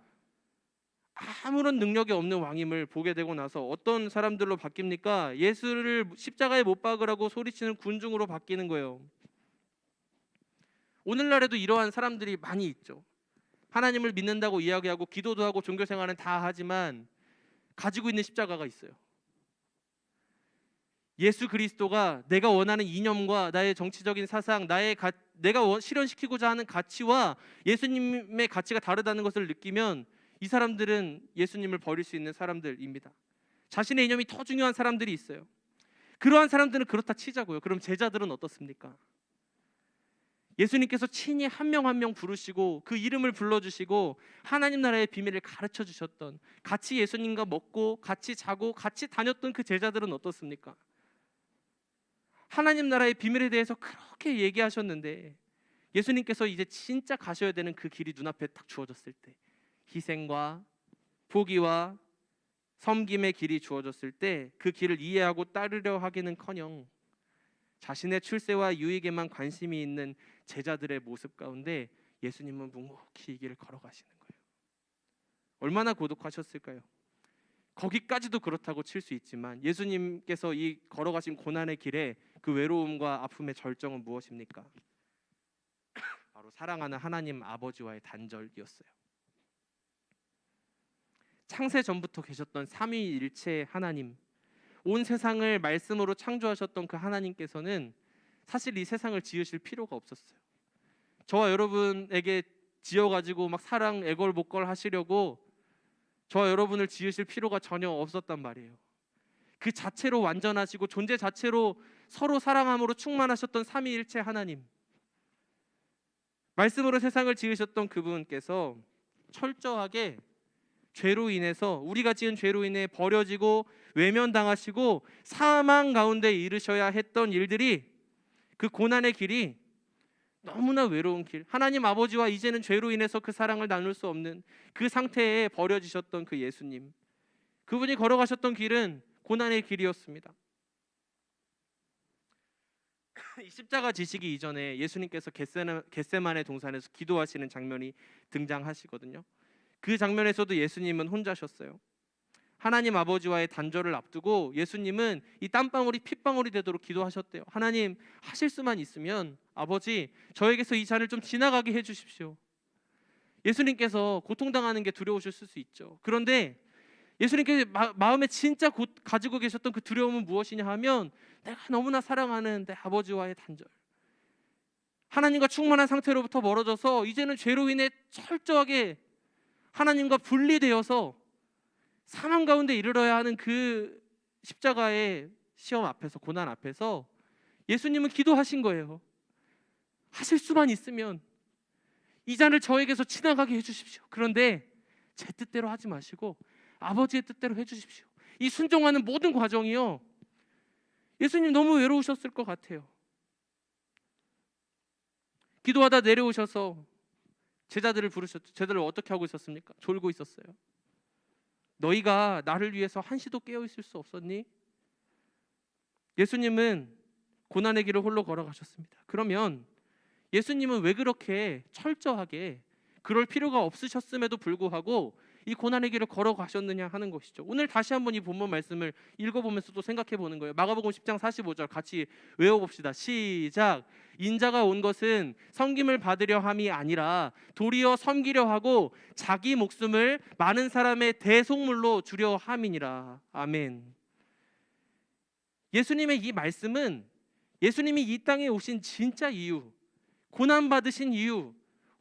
[SPEAKER 4] 아무런 능력이 없는 왕임을 보게 되고 나서 어떤 사람들로 바뀝니까? 예수를 십자가에 못 박으라고 소리치는 군중으로 바뀌는 거예요. 오늘날에도 이러한 사람들이 많이 있죠. 하나님을 믿는다고 이야기하고 기도도 하고 종교생활은 다 하지만 가지고 있는 십자가가 있어요. 예수 그리스도가 내가 원하는 이념과 나의 정치적인 사상, 내가 실현시키고자 하는 가치와 예수님의 가치가 다르다는 것을 느끼면 이 사람들은 예수님을 버릴 수 있는 사람들입니다. 자신의 이념이 더 중요한 사람들이 있어요. 그러한 사람들은 그렇다 치자고요. 그럼 제자들은 어떻습니까? 예수님께서 친히 한 명 한 명 부르시고 그 이름을 불러주시고 하나님 나라의 비밀을 가르쳐 주셨던, 같이 예수님과 먹고 같이 자고 같이 다녔던 그 제자들은 어떻습니까? 하나님 나라의 비밀에 대해서 그렇게 얘기하셨는데 예수님께서 이제 진짜 가셔야 되는 그 길이 눈앞에 딱 주어졌을 때, 희생과 포기와 섬김의 길이 주어졌을 때 그 길을 이해하고 따르려 하기는커녕 자신의 출세와 유익에만 관심이 있는 제자들의 모습 가운데 예수님은 묵묵히 이 길을 걸어가시는 거예요. 얼마나 고독하셨을까요? 거기까지도 그렇다고 칠 수 있지만 예수님께서 이 걸어가신 고난의 길에 그 외로움과 아픔의 절정은 무엇입니까? 바로 사랑하는 하나님 아버지와의 단절이었어요. 창세 전부터 계셨던 삼위일체 하나님, 온 세상을 말씀으로 창조하셨던 그 하나님께서는 사실 이 세상을 지으실 필요가 없었어요. 저와 여러분에게 지어가지고 막 사랑 애걸복걸 하시려고 저와 여러분을 지으실 필요가 전혀 없었단 말이에요. 그 자체로 완전하시고 존재 자체로 서로 사랑함으로 충만하셨던 삼위일체 하나님, 말씀으로 세상을 지으셨던 그분께서 철저하게 죄로 인해서, 우리가 지은 죄로 인해 버려지고 외면당하시고 사망 가운데 이르셔야 했던 일들이, 그 고난의 길이 너무나 외로운 길, 하나님 아버지와 이제는 죄로 인해서 그 사랑을 나눌 수 없는 그 상태에 버려지셨던 그 예수님, 그분이 걸어가셨던 길은 고난의 길이었습니다. 이 십자가 지시기 이전에 예수님께서 겟세마네 동산에서 기도하시는 장면이 등장하시거든요. 그 장면에서도 예수님은 혼자셨어요. 하나님 아버지와의 단절을 앞두고 예수님은 이 땀방울이 핏방울이 되도록 기도하셨대요. 하나님, 하실 수만 있으면 아버지, 저에게서 이 잔을 좀 지나가게 해주십시오. 예수님께서 고통당하는 게 두려우실 수 있죠. 그런데 예수님께서 마음에 진짜 가지고 계셨던 그 두려움은 무엇이냐 하면, 내가 너무나 사랑하는 내 아버지와의 단절, 하나님과 충만한 상태로부터 멀어져서 이제는 죄로 인해 철저하게 하나님과 분리되어서 사망 가운데 이르러야 하는 그 십자가의 시험 앞에서, 고난 앞에서 예수님은 기도하신 거예요. 하실 수만 있으면 이 잔을 저에게서 지나가게 해주십시오. 그런데 제 뜻대로 하지 마시고 아버지의 뜻대로 해주십시오. 이 순종하는 모든 과정이요, 예수님 너무 외로우셨을 것 같아요. 기도하다 내려오셔서 제자들을 부르셨죠. 제자들 어떻게 하고 있었습니까? 졸고 있었어요. 너희가 나를 위해서 한시도 깨어 있을 수 없었니? 예수님은 고난의 길을 홀로 걸어가셨습니다. 그러면 예수님은 왜 그렇게 철저하게 그럴 필요가 없으셨음에도 불구하고 이 고난의 길을 걸어가셨느냐 하는 것이죠. 오늘 다시 한번 이 본문 말씀을 읽어보면서 또 생각해 보는 거예요. 마가복음 10장 45절 같이 외워봅시다. 시작. 인자가 온 것은 섬김을 받으려 함이 아니라 도리어 섬기려 하고 자기 목숨을 많은 사람의 대속물로 주려 함이니라. 아멘. 예수님의 이 말씀은 예수님이 이 땅에 오신 진짜 이유, 고난 받으신 이유,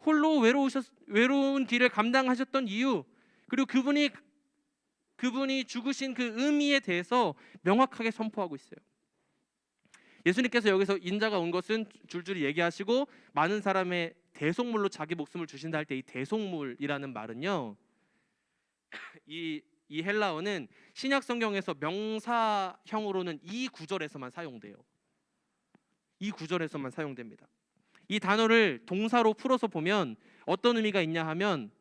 [SPEAKER 4] 홀로 외로운 길을 감당하셨던 이유, 그리고 그분이 죽으신 그 의미에 대해서 명확하게 선포하고 있어요. 예수님께서 여기서 인자가 온 것은 줄줄이 얘기하시고 많은 사람의 대속물로 자기 목숨을 주신다 할 때 이 대속물이라는 말은요, 이 헬라어는 신약 성경에서 명사형으로는 이 구절에서만 사용돼요. 이 구절에서만 사용됩니다. 이 단어를 동사로 풀어서 보면 어떤 의미가 있냐 하면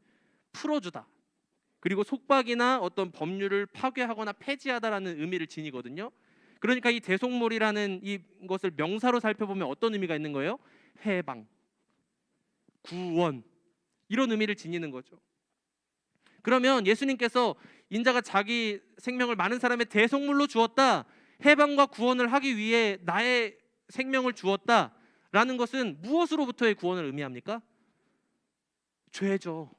[SPEAKER 4] 풀어주다, 그리고 속박이나 어떤 법률을 파괴하거나 폐지하다라는 의미를 지니거든요. 그러니까 이 대속물이라는 이것을 명사로 살펴보면 어떤 의미가 있는 거예요? 해방, 구원, 이런 의미를 지니는 거죠. 그러면 예수님께서 인자가 자기 생명을 많은 사람의 대속물로 주었다, 해방과 구원을 하기 위해 나의 생명을 주었다라는 것은 무엇으로부터의 구원을 의미합니까? 죄죠.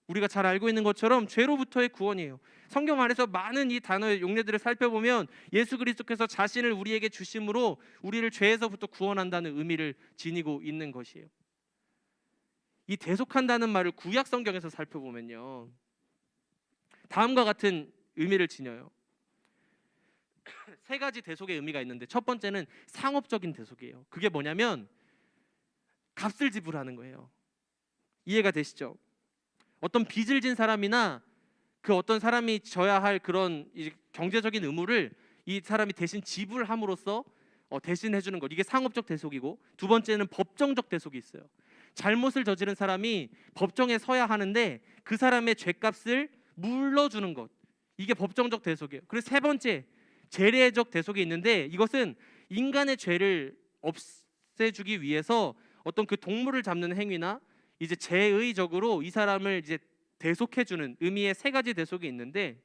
[SPEAKER 4] 우리가 잘 알고 있는 것처럼 죄로부터의 구원이에요. 성경 안에서 많은 이 단어의 용례들을 살펴보면 예수 그리스도께서 자신을 우리에게 주심으로 우리를 죄에서부터 구원한다는 의미를 지니고 있는 것이에요. 이 대속한다는 말을 구약 성경에서 살펴보면요, 다음과 같은 의미를 지녀요. 세 가지 대속의 의미가 있는데 첫 번째는 상업적인 대속이에요. 그게 뭐냐면 값을 지불하는 거예요. 이해가 되시죠? 어떤 빚을 진 사람이나 그 어떤 사람이 져야 할 그런 경제적인 의무를 이 사람이 대신 지불함으로써 대신해 주는 것, 이게 상업적 대속이고, 두 번째는 법정적 대속이 있어요. 잘못을 저지른 사람이 법정에 서야 하는데 그 사람의 죄값을 물러주는 것, 이게 법정적 대속이에요. 그리고 세 번째 재래적 대속이 있는데 이것은 인간의 죄를 없애주기 위해서 어떤 그 동물을 잡는 행위나 이제 제의적으로 이 사람을 이제 대속해주는 의미의 세 가지 대속이 있는데,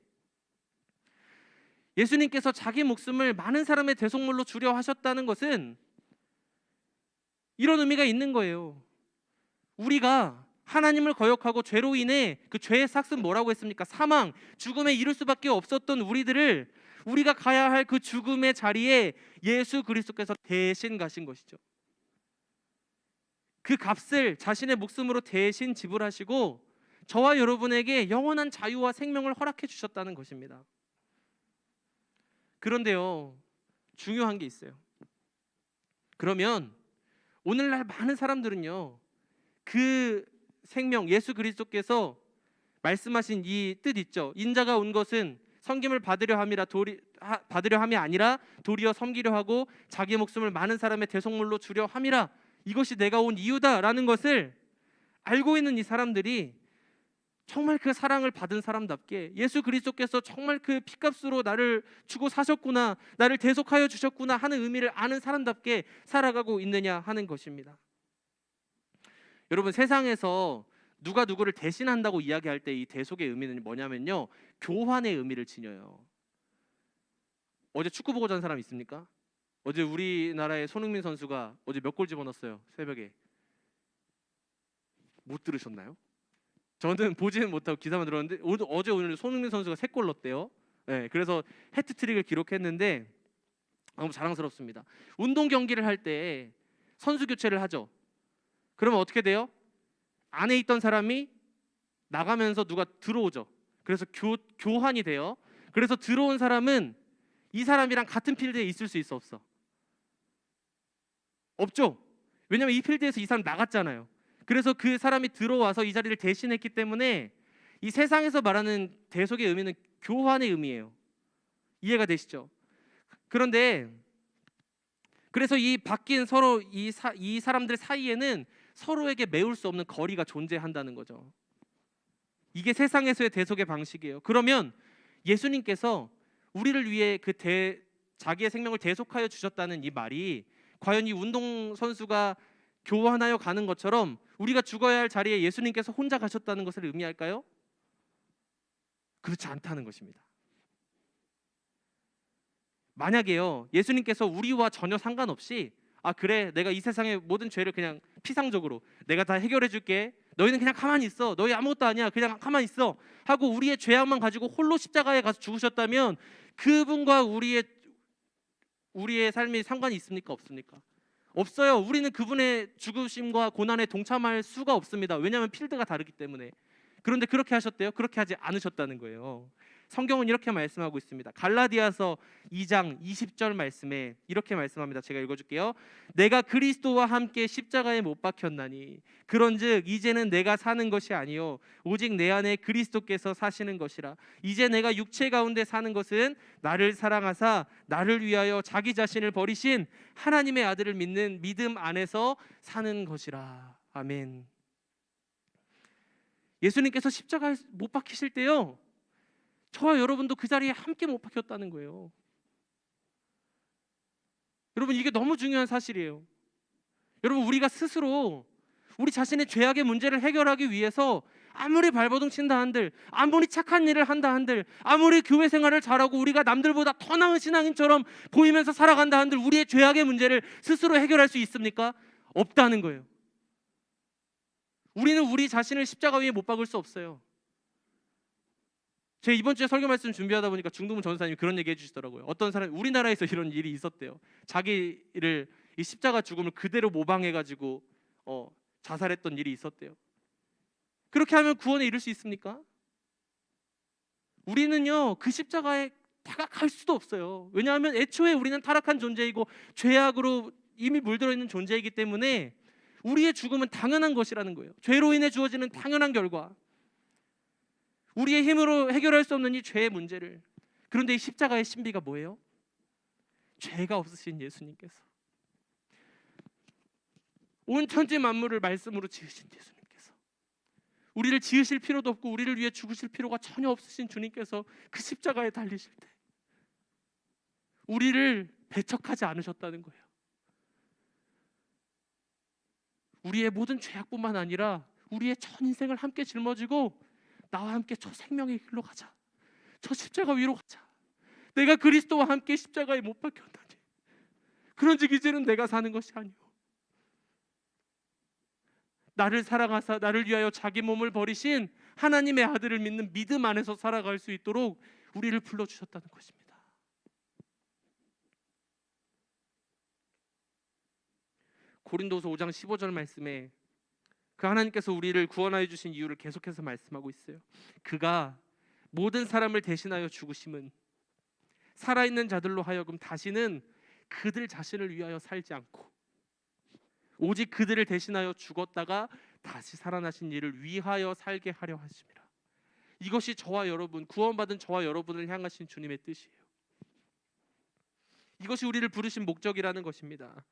[SPEAKER 4] 예수님께서 자기 목숨을 많은 사람의 대속물로 주려 하셨다는 것은 이런 의미가 있는 거예요. 우리가 하나님을 거역하고 죄로 인해 그 죄의 삭은 뭐라고 했습니까? 사망, 죽음에 이를 수밖에 없었던 우리들을, 우리가 가야 할 그 죽음의 자리에 예수 그리스도께서 대신 가신 것이죠. 그 값을 자신의 목숨으로 대신 지불하시고 저와 여러분에게 영원한 자유와 생명을 허락해 주셨다는 것입니다. 그런데요, 중요한 게 있어요. 그러면 오늘날 많은 사람들은요, 그 생명, 예수 그리스도께서 말씀하신 이 뜻 있죠. 인자가 온 것은 섬김을 받으려 함이 아니라 도리어 섬기려 하고 자기 목숨을 많은 사람의 대속물로 주려 함이라, 이것이 내가 온 이유다라는 것을 알고 있는 이 사람들이 정말 그 사랑을 받은 사람답게 예수 그리스도께서 정말 그 피값으로 나를 주고 사셨구나, 나를 대속하여 주셨구나 하는 의미를 아는 사람답게 살아가고 있느냐 하는 것입니다. 여러분, 세상에서 누가 누구를 대신한다고 이야기할 때 이 대속의 의미는 뭐냐면요, 교환의 의미를 지녀요. 어제 축구 보고 잔 사람 있습니까? 어제 우리나라의 손흥민 선수가 어제 몇 골 집어넣었어요? 새벽에. 못 들으셨나요? 저는 보지는 못하고 기사만 들었는데 어제 오늘 손흥민 선수가 3골 넣었대요. 네, 그래서 해트트릭을 기록했는데 너무 자랑스럽습니다. 운동 경기를 할 때 선수 교체를 하죠. 그러면 어떻게 돼요? 안에 있던 사람이 나가면서 누가 들어오죠. 그래서 교환이 돼요. 그래서 들어온 사람은 이 사람이랑 같은 필드에 있을 수 있어, 없어? 없죠. 왜냐면 이 필드에서 이 사람 나갔잖아요. 그래서 그 사람이 들어와서 이 자리를 대신했기 때문에 이 세상에서 말하는 대속의 의미는 교환의 의미예요. 이해가 되시죠? 그런데 그래서 이 바뀐 서로 이 사람들 사이에는 서로에게 메울 수 없는 거리가 존재한다는 거죠. 이게 세상에서의 대속의 방식이에요. 그러면 예수님께서 우리를 위해 자기의 생명을 대속하여 주셨다는 이 말이 과연 이 운동선수가 교환하여 가는 것처럼 우리가 죽어야 할 자리에 예수님께서 혼자 가셨다는 것을 의미할까요? 그렇지 않다는 것입니다. 만약에요, 예수님께서 우리와 전혀 상관없이 그래, 내가 이 세상의 모든 죄를 그냥 피상적으로 내가 다 해결해 줄게, 너희는 그냥 가만히 있어, 너희 아무것도 아니야, 그냥 가만히 있어 하고 우리의 죄악만 가지고 홀로 십자가에 가서 죽으셨다면 그분과 우리의 삶이 상관이 있습니까? 없습니까? 없어요. 우리는 그분의 죽으심과 고난에 동참할 수가 없습니다. 왜냐하면 필드가 다르기 때문에. 그런데 그렇게 하셨대요? 그렇게 하지 않으셨다는 거예요. 성경은 이렇게 말씀하고 있습니다. 갈라디아서 2장 20절 말씀에 이렇게 말씀합니다. 제가 읽어줄게요. 내가 그리스도와 함께 십자가에 못 박혔나니 그런즉 이제는 내가 사는 것이 아니요 오직 내 안에 그리스도께서 사시는 것이라. 이제 내가 육체 가운데 사는 것은 나를 사랑하사 나를 위하여 자기 자신을 버리신 하나님의 아들을 믿는 믿음 안에서 사는 것이라. 아멘. 예수님께서 십자가에 못 박히실 때요, 저와 여러분도 그 자리에 함께 못 박혔다는 거예요. 여러분, 이게 너무 중요한 사실이에요. 여러분, 우리가 스스로 우리 자신의 죄악의 문제를 해결하기 위해서 아무리 발버둥 친다 한들, 아무리 착한 일을 한다 한들, 아무리 교회 생활을 잘하고 우리가 남들보다 더 나은 신앙인처럼 보이면서 살아간다 한들 우리의 죄악의 문제를 스스로 해결할 수 있습니까? 없다는 거예요. 우리는 우리 자신을 십자가 위에 못 박을 수 없어요. 제가 이번 주에 설교 말씀 준비하다 보니까 중동문 전도사님이 그런 얘기 해주시더라고요. 어떤 사람이 우리나라에서 이런 일이 있었대요. 자기를 이 십자가 죽음을 그대로 모방해가지고 자살했던 일이 있었대요. 그렇게 하면 구원에 이를 수 있습니까? 우리는요, 그 십자가에 다가갈 수도 없어요. 왜냐하면 애초에 우리는 타락한 존재이고 죄악으로 이미 물들어 있는 존재이기 때문에 우리의 죽음은 당연한 것이라는 거예요. 죄로 인해 주어지는 당연한 결과, 우리의 힘으로 해결할 수 없는 이 죄의 문제를. 그런데 이 십자가의 신비가 뭐예요? 죄가 없으신 예수님께서, 온 천지 만물을 말씀으로 지으신 예수님께서, 우리를 지으실 필요도 없고 우리를 위해 죽으실 필요가 전혀 없으신 주님께서 그 십자가에 달리실 때 우리를 배척하지 않으셨다는 거예요. 우리의 모든 죄악뿐만 아니라 우리의 전 인생을 함께 짊어지고 나와 함께 저 생명의 길로 가자, 저 십자가 위로 가자, 내가 그리스도와 함께 십자가에 못 박혔다니 그런즉 이제는 내가 사는 것이 아니오 나를 사랑하사 나를 위하여 자기 몸을 버리신 하나님의 아들을 믿는 믿음 안에서 살아갈 수 있도록 우리를 불러주셨다는 것입니다. 고린도서 5장 15절 말씀에 그 하나님께서 우리를 구원하여 주신 이유를 계속해서 말씀하고 있어요. 그가 모든 사람을 대신하여 죽으심은 살아있는 자들로 하여금 다시는 그들 자신을 위하여 살지 않고 오직 그들을 대신하여 죽었다가 다시 살아나신 이를 위하여 살게 하려 하심이라. 이것이 저와 여러분, 구원받은 저와 여러분을 향하신 주님의 뜻이에요. 이것이 우리를 부르신 목적이라는 것입니다.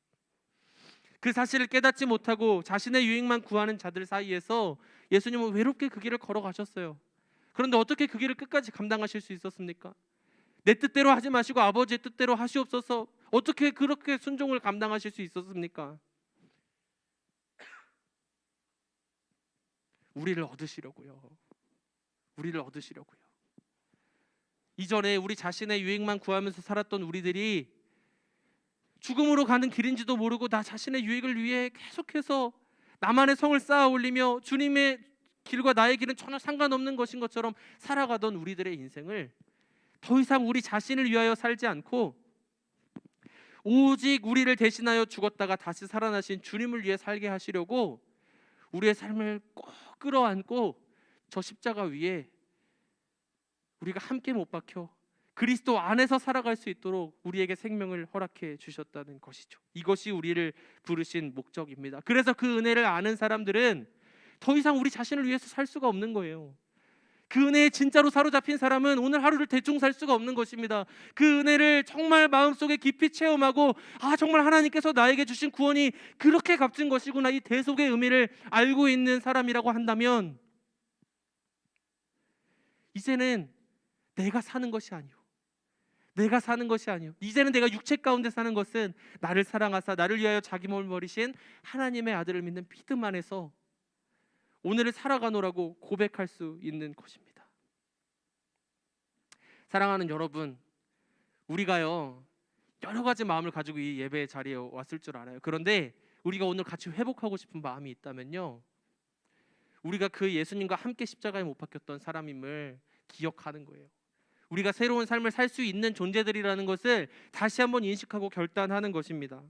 [SPEAKER 4] 그 사실을 깨닫지 못하고 자신의 유익만 구하는 자들 사이에서 예수님은 외롭게 그 길을 걸어가셨어요. 그런데 어떻게 그 길을 끝까지 감당하실 수 있었습니까? 내 뜻대로 하지 마시고 아버지의 뜻대로 하시옵소서. 어떻게 그렇게 순종을 감당하실 수 있었습니까? 우리를 얻으시려고요. 우리를 얻으시려고요. 이전에 우리 자신의 유익만 구하면서 살았던 우리들이 죽음으로 가는 길인지도 모르고 나 자신의 유익을 위해 계속해서 나만의 성을 쌓아 올리며 주님의 길과 나의 길은 전혀 상관없는 것인 것처럼 살아가던 우리들의 인생을 더 이상 우리 자신을 위하여 살지 않고 오직 우리를 대신하여 죽었다가 다시 살아나신 주님을 위해 살게 하시려고 우리의 삶을 꼭 끌어안고 저 십자가 위에 우리가 함께 못 박혀 그리스도 안에서 살아갈 수 있도록 우리에게 생명을 허락해 주셨다는 것이죠. 이것이 우리를 부르신 목적입니다. 그래서 그 은혜를 아는 사람들은 더 이상 우리 자신을 위해서 살 수가 없는 거예요. 그 은혜에 진짜로 사로잡힌 사람은 오늘 하루를 대충 살 수가 없는 것입니다. 그 은혜를 정말 마음속에 깊이 체험하고 정말 하나님께서 나에게 주신 구원이 그렇게 값진 것이구나, 이 대속의 의미를 알고 있는 사람이라고 한다면 이제는 내가 사는 것이 아니오, 이제는 내가 육체 가운데 사는 것은 나를 사랑하사 나를 위하여 자기 몸을 버리신 하나님의 아들을 믿는 믿음 안에서 오늘을 살아가노라고 고백할 수 있는 것입니다. 사랑하는 여러분, 우리가요 여러 가지 마음을 가지고 이 예배 자리에 왔을 줄 알아요. 그런데 우리가 오늘 같이 회복하고 싶은 마음이 있다면요, 우리가 그 예수님과 함께 십자가에 못 박혔던 사람임을 기억하는 거예요. 우리가 새로운 삶을 살 수 있는 존재들이라는 것을 다시 한번 인식하고 결단하는 것입니다.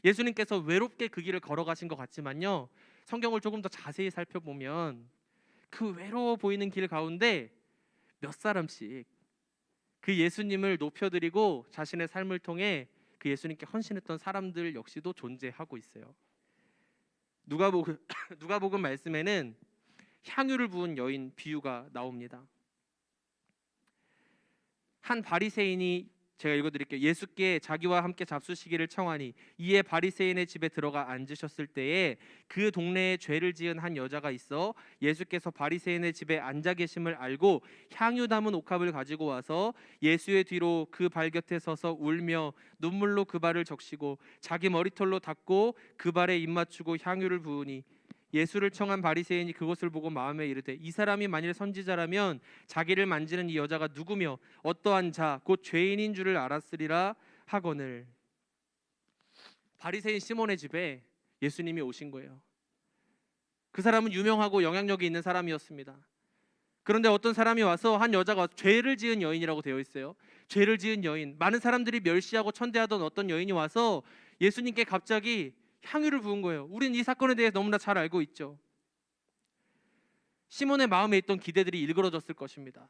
[SPEAKER 4] 예수님께서 외롭게 그 길을 걸어가신 것 같지만요, 성경을 조금 더 자세히 살펴보면 그 외로워 보이는 길 가운데 몇 사람씩 그 예수님을 높여드리고 자신의 삶을 통해 그 예수님께 헌신했던 사람들 역시도 존재하고 있어요. 누가복음 말씀에는 향유를 부은 여인 비유가 나옵니다. 한 바리새인이, 제가 읽어드릴게요. 예수께 자기와 함께 잡수시기를 청하니 이에 바리새인의 집에 들어가 앉으셨을 때에 그 동네에 죄를 지은 한 여자가 있어 예수께서 바리새인의 집에 앉아 계심을 알고 향유 담은 옥합을 가지고 와서 예수의 뒤로 그 발 곁에 서서 울며 눈물로 그 발을 적시고 자기 머리털로 닦고 그 발에 입 맞추고 향유를 부으니 예수를 청한 바리새인이 그것을 보고 마음에 이르되 이 사람이 만일 선지자라면 자기를 만지는 이 여자가 누구며 어떠한 자 곧 죄인인 줄을 알았으리라 하거늘. 바리새인 시몬의 집에 예수님이 오신 거예요. 그 사람은 유명하고 영향력이 있는 사람이었습니다. 그런데 어떤 사람이 와서, 한 여자가 죄를 지은 여인이라고 되어 있어요. 죄를 지은 여인, 많은 사람들이 멸시하고 천대하던 어떤 여인이 와서 예수님께 갑자기 향유를 부은 거예요. 우리는 이 사건에 대해 너무나 잘 알고 있죠. 시몬의 마음에 있던 기대들이 일그러졌을 것입니다.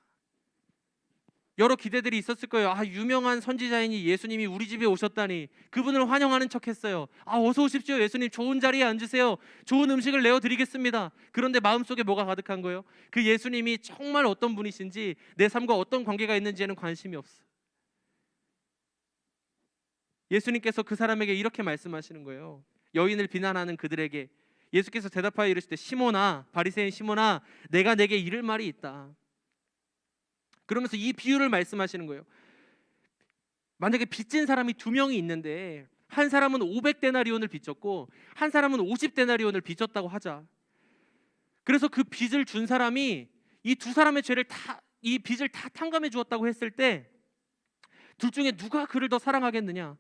[SPEAKER 4] 여러 기대들이 있었을 거예요. 유명한 선지자이니 예수님이 우리 집에 오셨다니, 그분을 환영하는 척했어요. 어서 오십시오 예수님, 좋은 자리에 앉으세요, 좋은 음식을 내어드리겠습니다. 그런데 마음속에 뭐가 가득한 거예요? 그 예수님이 정말 어떤 분이신지, 내 삶과 어떤 관계가 있는지에는 관심이 없어. 예수님께서 그 사람에게 이렇게 말씀하시는 거예요. 여인을 비난하는 그들에게 예수께서 대답하여 이르시되 시몬아, 바리새인 시몬아, 내가 내게 이를 말이 있다. 그러면서 이 비유를 말씀하시는 거예요. 만약에 빚진 사람이 두 명이 있는데 한 사람은 500데나리온을 빚졌고 한 사람은 50데나리온을 빚졌다고 하자. 그래서 그 빚을 준 사람이 이 두 사람의 이 빚을 다 탕감해 주었다고 했을 때 둘 중에 누가 그를 더 사랑하겠느냐?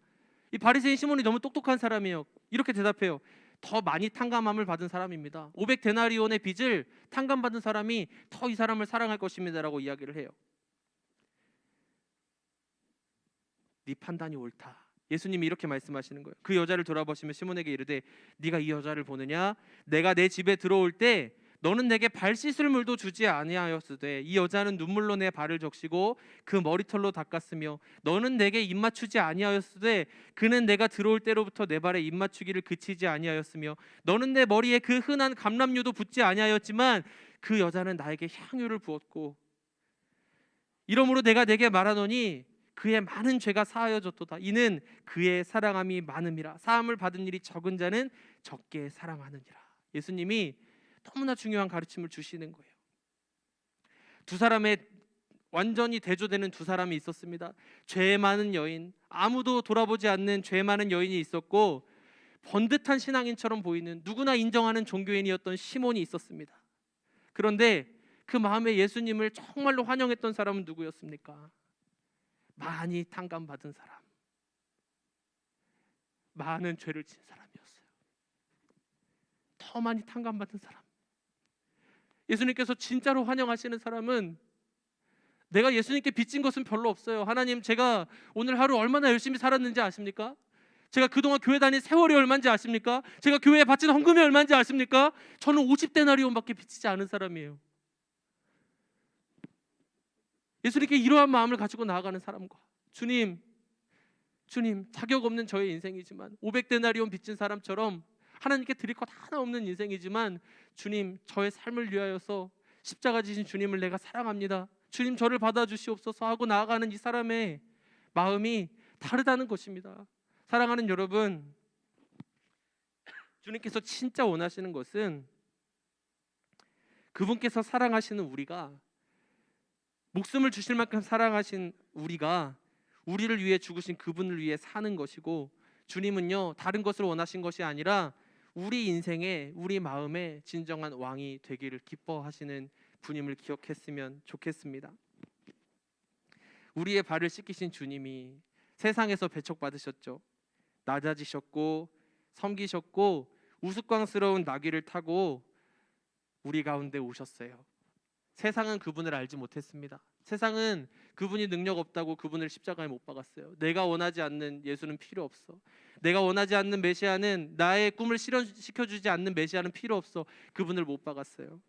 [SPEAKER 4] 이 바리새인 시몬이 너무 똑똑한 사람이에요. 이렇게 대답해요. 더 많이 탕감함을 받은 사람입니다. 500데나리온의 빚을 탕감받은 사람이 더 이 사람을 사랑할 것입니다라고 이야기를 해요. 네 판단이 옳다. 예수님이 이렇게 말씀하시는 거예요. 그 여자를 돌아보시며 시몬에게 이르되 네가 이 여자를 보느냐? 내가 내 집에 들어올 때 너는 내게 발 씻을 물도 주지 아니하였으되 이 여자는 눈물로 내 발을 적시고 그 머리털로 닦았으며 너는 내게 입 맞추지 아니하였으되 그는 내가 들어올 때로부터 내 발에 입 맞추기를 그치지 아니하였으며 너는 내 머리에 그 흔한 감람유도 붓지 아니하였지만 그 여자는 나에게 향유를 부었고 이러므로 내가 내게 말하노니 그의 많은 죄가 사하여졌도다. 이는 그의 사랑함이 많음이라. 사함을 받은 일이 적은 자는 적게 사랑하느니라. 예수님이 너무나 중요한 가르침을 주시는 거예요. 두 사람의 완전히 대조되는 두 사람이 있었습니다. 죄 많은 여인, 아무도 돌아보지 않는 죄 많은 여인이 있었고 번듯한 신앙인처럼 보이는 누구나 인정하는 종교인이었던 시몬이 있었습니다. 그런데 그 마음에 예수님을 정말로 환영했던 사람은 누구였습니까? 많이 탕감받은 사람, 많은 죄를 진 사람이었어요. 더 많이 탕감받은 사람. 예수님께서 진짜로 환영하시는 사람은 내가 예수님께 빚진 것은 별로 없어요. 하나님, 제가 오늘 하루 얼마나 열심히 살았는지 아십니까? 제가 그동안 교회 다닌 세월이 얼마인지 아십니까? 제가 교회에 바친 헌금이 얼마인지 아십니까? 저는 50데나리온밖에 빚지지 않은 사람이에요. 예수님께 이러한 마음을 가지고 나아가는 사람과 주님 자격 없는 저의 인생이지만 500데나리온 빚진 사람처럼 하나님께 드릴 것 하나 없는 인생이지만 주님 저의 삶을 위하여서 십자가 지신 주님을 내가 사랑합니다. 주님 저를 받아주시옵소서 하고 나아가는 이 사람의 마음이 다르다는 것입니다. 사랑하는 여러분, 주님께서 진짜 원하시는 것은 그분께서 사랑하시는 우리가 목숨을 주실 만큼 사랑하신 우리가 우리를 위해 죽으신 그분을 위해 사는 것이고 주님은요 다른 것을 원하신 것이 아니라 우리 인생에 우리 마음에 진정한 왕이 되기를 기뻐하시는 분임을 기억했으면 좋겠습니다. 우리의 발을 씻기신 주님이 세상에서 배척받으셨죠. 낮아지셨고 섬기셨고 우스꽝스러운 나귀를 타고 우리 가운데 오셨어요. 세상은 그분을 알지 못했습니다. 세상은 그분이 능력 없다고 그분을 십자가에 못 박았어요. 내가 원하지 않는 예수는 필요 없어. 내가 원하지 않는 메시아는, 나의 꿈을 실현시켜주지 않는 메시아는 필요 없어. 그분을 못 박았어요.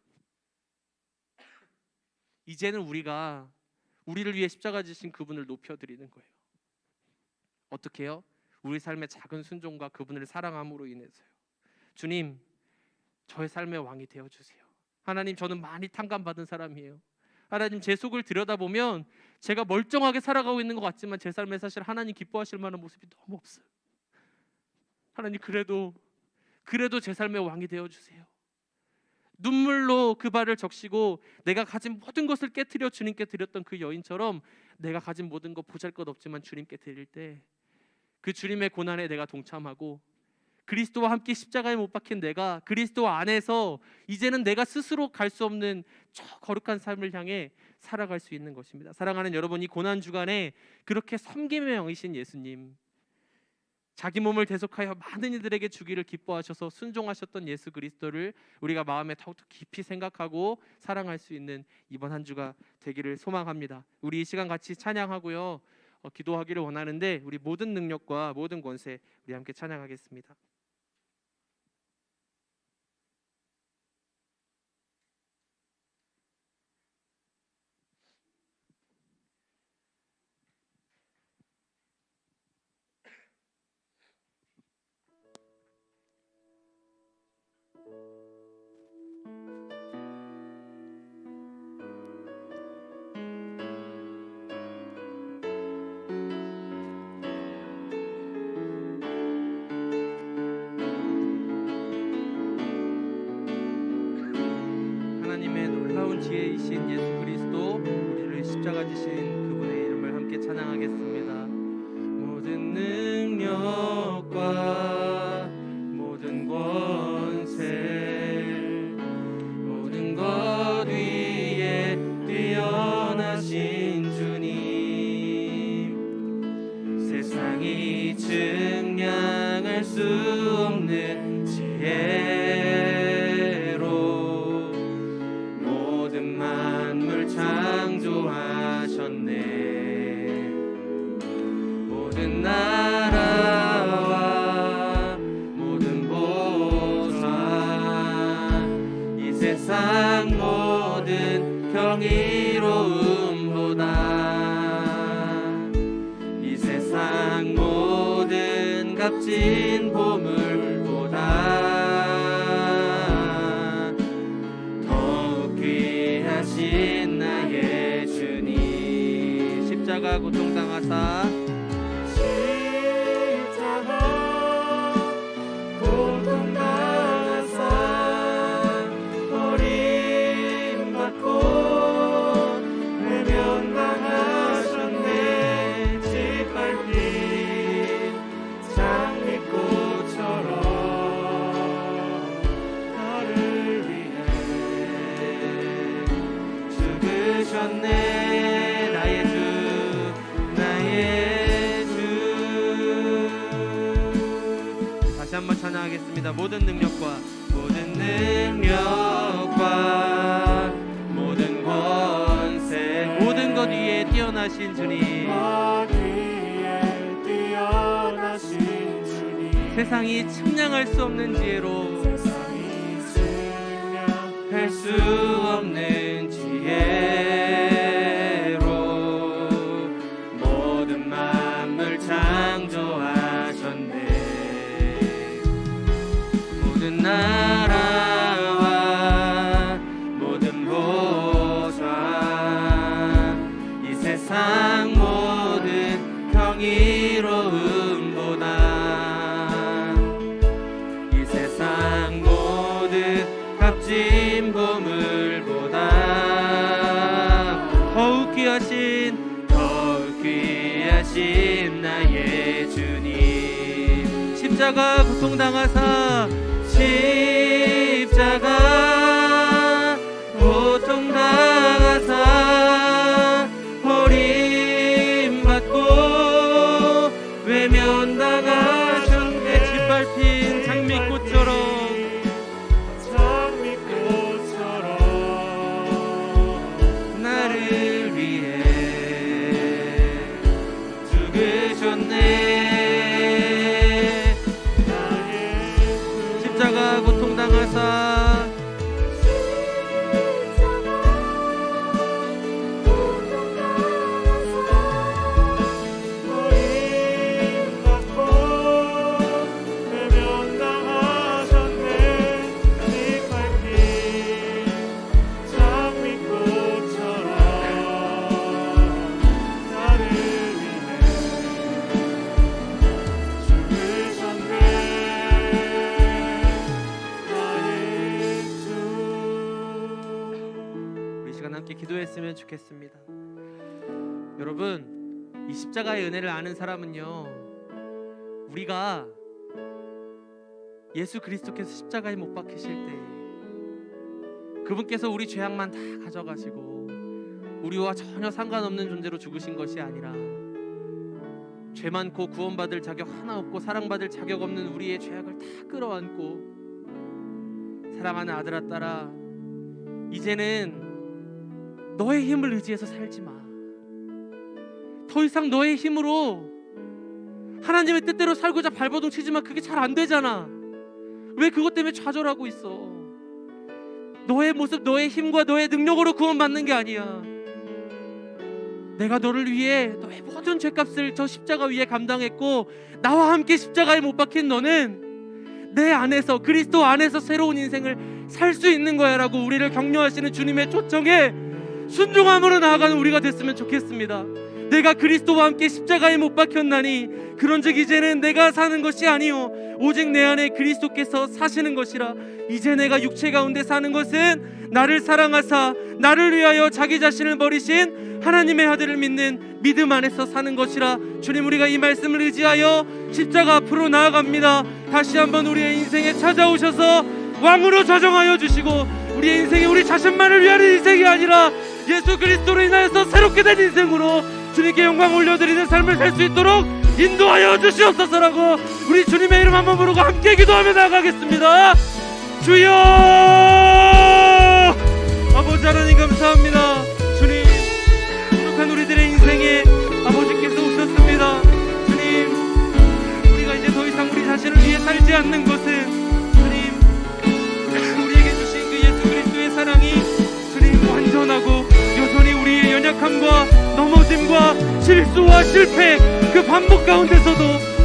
[SPEAKER 4] 이제는 우리가 우리를 위해 십자가 지신 그분을 높여드리는 거예요. 어떻게 해요? 우리 삶의 작은 순종과 그분을 사랑함으로 인해서요. 주님, 저의 삶의 왕이 되어주세요. 하나님, 저는 많이 탕감받은 사람이에요. 하나님, 제 속을 들여다보면 제가 멀쩡하게 살아가고 있는 것 같지만 제 삶에 사실 하나님 기뻐하실 만한 모습이 너무 없어요. 하나님, 그래도 제 삶의 왕이 되어주세요. 눈물로 그 발을 적시고 내가 가진 모든 것을 깨트려 주님께 드렸던 그 여인처럼 내가 가진 모든 것 보잘것없지만 주님께 드릴 때 그 주님의 고난에 내가 동참하고 그리스도와 함께 십자가에 못 박힌 내가 그리스도 안에서 이제는 내가 스스로 갈 수 없는 저 거룩한 삶을 향해 살아갈 수 있는 것입니다. 사랑하는 여러분, 이 고난 주간에 그렇게 섬김의 영이신 예수님, 자기 몸을 대속하여 많은 이들에게 주기를 기뻐하셔서 순종하셨던 예수 그리스도를 우리가 마음에 더욱더 깊이 생각하고 사랑할 수 있는 이번 한 주가 되기를 소망합니다. 우리 이 시간 같이 찬양하고요, 기도하기를 원하는데 우리 모든 능력과 모든 권세 우리 함께 찬양하겠습니다. 하나님의 놀라운 지혜이신 예수 그리스도, 우리를 십자가 지신 그분의 이름을 함께 찬양하겠습니다. 모든 능력과 모든 권세, 모든 것 위에 뛰어나신 주님, 세상이 측량할 수 없는 지혜로 모든 만물 창조하셨네. 모든 나라와 모든 보좌, 이 세상 모든 경이로움보다 이 세상 모든 값진 보물보다 귀하신 나의 주님, 십자가 고통당하사
[SPEAKER 2] 버림받고 외면당하셨네. 짓밟힌 장미꽃처럼 너를 위해 죽으셨네. 나의 주, 나의 주.
[SPEAKER 4] 다시 한번 찬양하겠습니다. 모든 능력과
[SPEAKER 2] 모든 권세,
[SPEAKER 4] 모든 것 위에 뛰어나신 주님,
[SPEAKER 2] 어디에 뛰어나신 주님,
[SPEAKER 4] 세상이 측량할 수 없는 지혜로 할 수 없는 지혜로 모든 만물 창조하셨네. 모든 나라와 모든 보좌 이 세상 모든 경이로움보다 이 세상 모든 값진 보물보다 더욱 귀하신 나의 주님. 십자가 고통당하사 십자가 고통당하사 버림받고 외면당하셨네. 짓밟힌 장미꽃처럼 나를 위해 죽으셨네. 십자가 고통당하사 함께 기도했으면 좋겠습니다. 여러분, 이 십자가의 은혜를 아는 사람은요, 우리가 예수 그리스도께서 십자가에 못 박히실 때 그분께서 우리 죄악만 다 가져가시고 우리와 전혀 상관없는 존재로 죽으신 것이 아니라 죄 많고 구원받을 자격 하나 없고 사랑받을 자격 없는 우리의 죄악을 다 끌어안고 사랑하는 아들아 딸아, 이제는 너의 힘을 의지해서 살지 마. 더 이상 너의 힘으로 하나님의 뜻대로 살고자 발버둥 치지만 그게 잘 안 되잖아. 왜 그것 때문에 좌절하고 있어? 너의 모습, 너의 힘과 너의 능력으로 구원받는 게 아니야. 내가 너를 위해 너의 모든 죄값을 저 십자가 위에 감당했고 나와 함께 십자가에 못 박힌 너는 내 안에서, 그리스도 안에서 새로운 인생을 살 수 있는 거야 라고 우리를 격려하시는 주님의 초청에 순종함으로 나아가는 우리가 됐으면 좋겠습니다. 내가 그리스도와 함께 십자가에 못 박혔나니 그런즉 이제는 내가 사는 것이 아니요 오직 내 안에 그리스도께서 사시는 것이라. 이제 내가 육체 가운데 사는 것은 나를 사랑하사 나를 위하여 자기 자신을 버리신 하나님의 아들을 믿는 믿음 안에서 사는 것이라. 주님, 우리가 이 말씀을 의지하여 십자가 앞으로 나아갑니다. 다시 한번 우리의 인생에 찾아오셔서 왕으로 좌정하여 주시고 우리의 인생이 우리 자신만을 위한 인생이 아니라 예수 그리스도로 인하여서 새롭게 된 인생으로 주님께 영광 올려드리는 삶을 살 수 있도록 인도하여 주시옵소서라고 우리 주님의 이름 한번 부르고 함께 기도하며 나아가겠습니다. 주여! 아버지 하나님 감사합니다. 주님, 부족한 우리들의 인생에 아버지께서 오셨습니다. 주님, 우리가 이제 더 이상 우리 자신을 위해 살지 않는 것은 주님, 우리에게 주신 그 예수 그리스도의 사랑이 주님 완전하고 여전히 우리의 연약함과 넘어짐과 실수와 실패 그 반복 가운데서도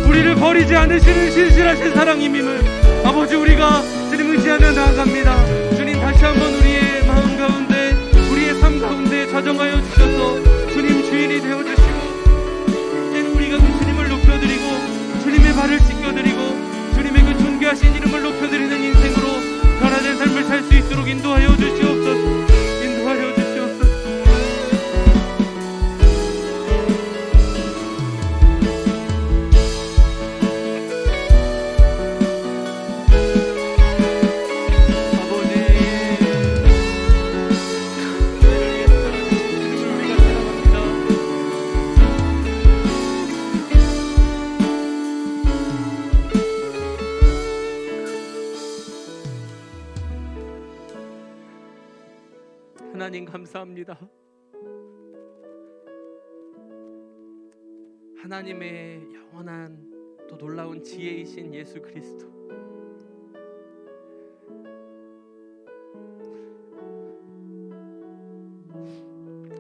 [SPEAKER 4] 우리를 버리지 않으시는 신실하신 사랑임임을 아버지 우리가 주님 의지하며 나아갑니다. 주님, 다시 한번 우리의 마음 가운데 우리의 삶 가운데 좌정하여 주셔서 주님 주인이 되어주시고 이제는 우리가 그 주님을 높여드리고 주님의 발을 씻겨드리고 주님의 그 존귀하신 이름을 높여드리는 인생으로 변화된 삶을 살 수 있도록 인도하여 주시옵소서. 인도하여 주시옵소서. 아버지, 우리를 위해서 살아주신 주님을 우리가 사랑합니다. 하나님 감사합니다. 하나님의 영원한 또 놀라운 지혜이신 예수 그리스도,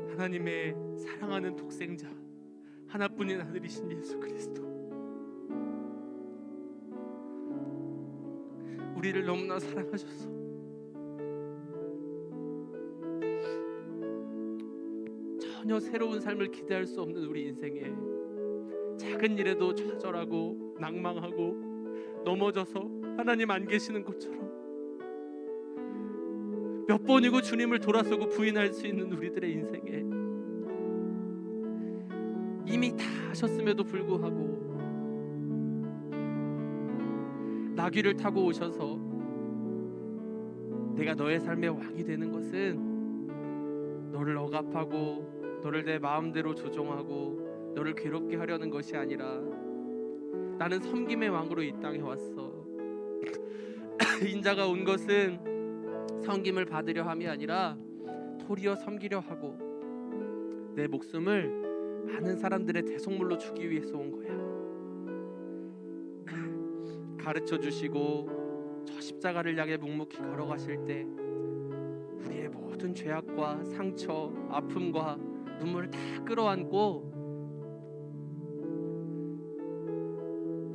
[SPEAKER 4] 하나님의 사랑하는 독생자, 하나뿐인 아들이신 예수 그리스도, 우리를 너무나 사랑하셔서 전혀 새로운 삶을 기대할 수 없는 우리 인생에 작은 일에도 좌절하고 낭망하고 넘어져서 하나님 안 계시는 것처럼 몇 번이고 주님을 돌아서고 부인할 수 있는 우리들의 인생에 이미 다 하셨음에도 불구하고 나귀를 타고 오셔서 내가 너의 삶의 왕이 되는 것은 너를 억압하고 너를 내 마음대로 조종하고 너를 괴롭게 하려는 것이 아니라 나는 섬김의 왕으로 이 땅에 왔어. 인자가 온 것은 섬김을 받으려 함이 아니라 도리어 섬기려 하고 내 목숨을 많은 사람들의 대속물로 주기 위해서 온 거야. 가르쳐 주시고 저 십자가를 향해 묵묵히 걸어가실 때 우리의 모든 죄악과 상처, 아픔과 눈물을 다 끌어안고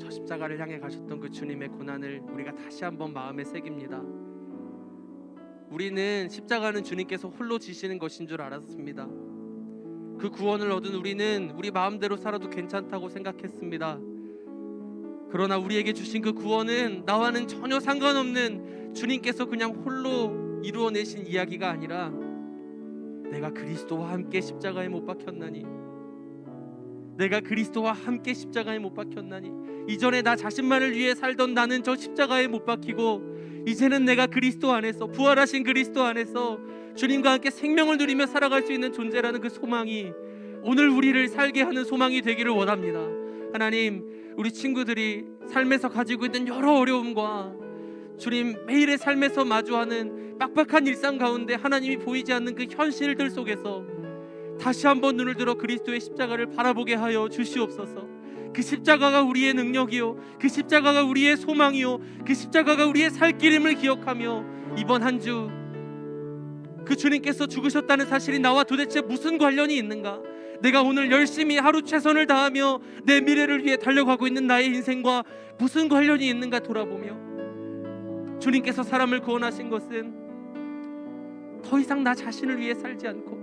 [SPEAKER 4] 저 십자가를 향해 가셨던 그 주님의 고난을 우리가 다시 한번 마음에 새깁니다. 우리는 십자가는 주님께서 홀로 지시는 것인 줄 알았습니다. 그 구원을 얻은 우리는 우리 마음대로 살아도 괜찮다고 생각했습니다. 그러나 우리에게 주신 그 구원은 나와는 전혀 상관없는 주님께서 그냥 홀로 이루어내신 이야기가 아니라 내가 그리스도와 함께 십자가에 못 박혔나니, 내가 그리스도와 함께 십자가에 못 박혔나니, 이전에 나 자신만을 위해 살던 나는 저 십자가에 못 박히고 이제는 내가 그리스도 안에서, 부활하신 그리스도 안에서 주님과 함께 생명을 누리며 살아갈 수 있는 존재라는 그 소망이 오늘 우리를 살게 하는 소망이 되기를 원합니다. 하나님, 우리 친구들이 삶에서 가지고 있는 여러 어려움과 주님 매일의 삶에서 마주하는 빡빡한 일상 가운데 하나님이 보이지 않는 그 현실들 속에서 다시 한번 눈을 들어 그리스도의 십자가를 바라보게 하여 주시옵소서. 그 십자가가 우리의 능력이요, 그 십자가가 우리의 소망이요, 그 십자가가 우리의 살 길임을 기억하며 이번 한 주 그 주님께서 죽으셨다는 사실이 나와 도대체 무슨 관련이 있는가, 내가 오늘 열심히 하루 최선을 다하며 내 미래를 위해 달려가고 있는 나의 인생과 무슨 관련이 있는가 돌아보며 주님께서 사람을 구원하신 것은 더 이상 나 자신을 위해 살지 않고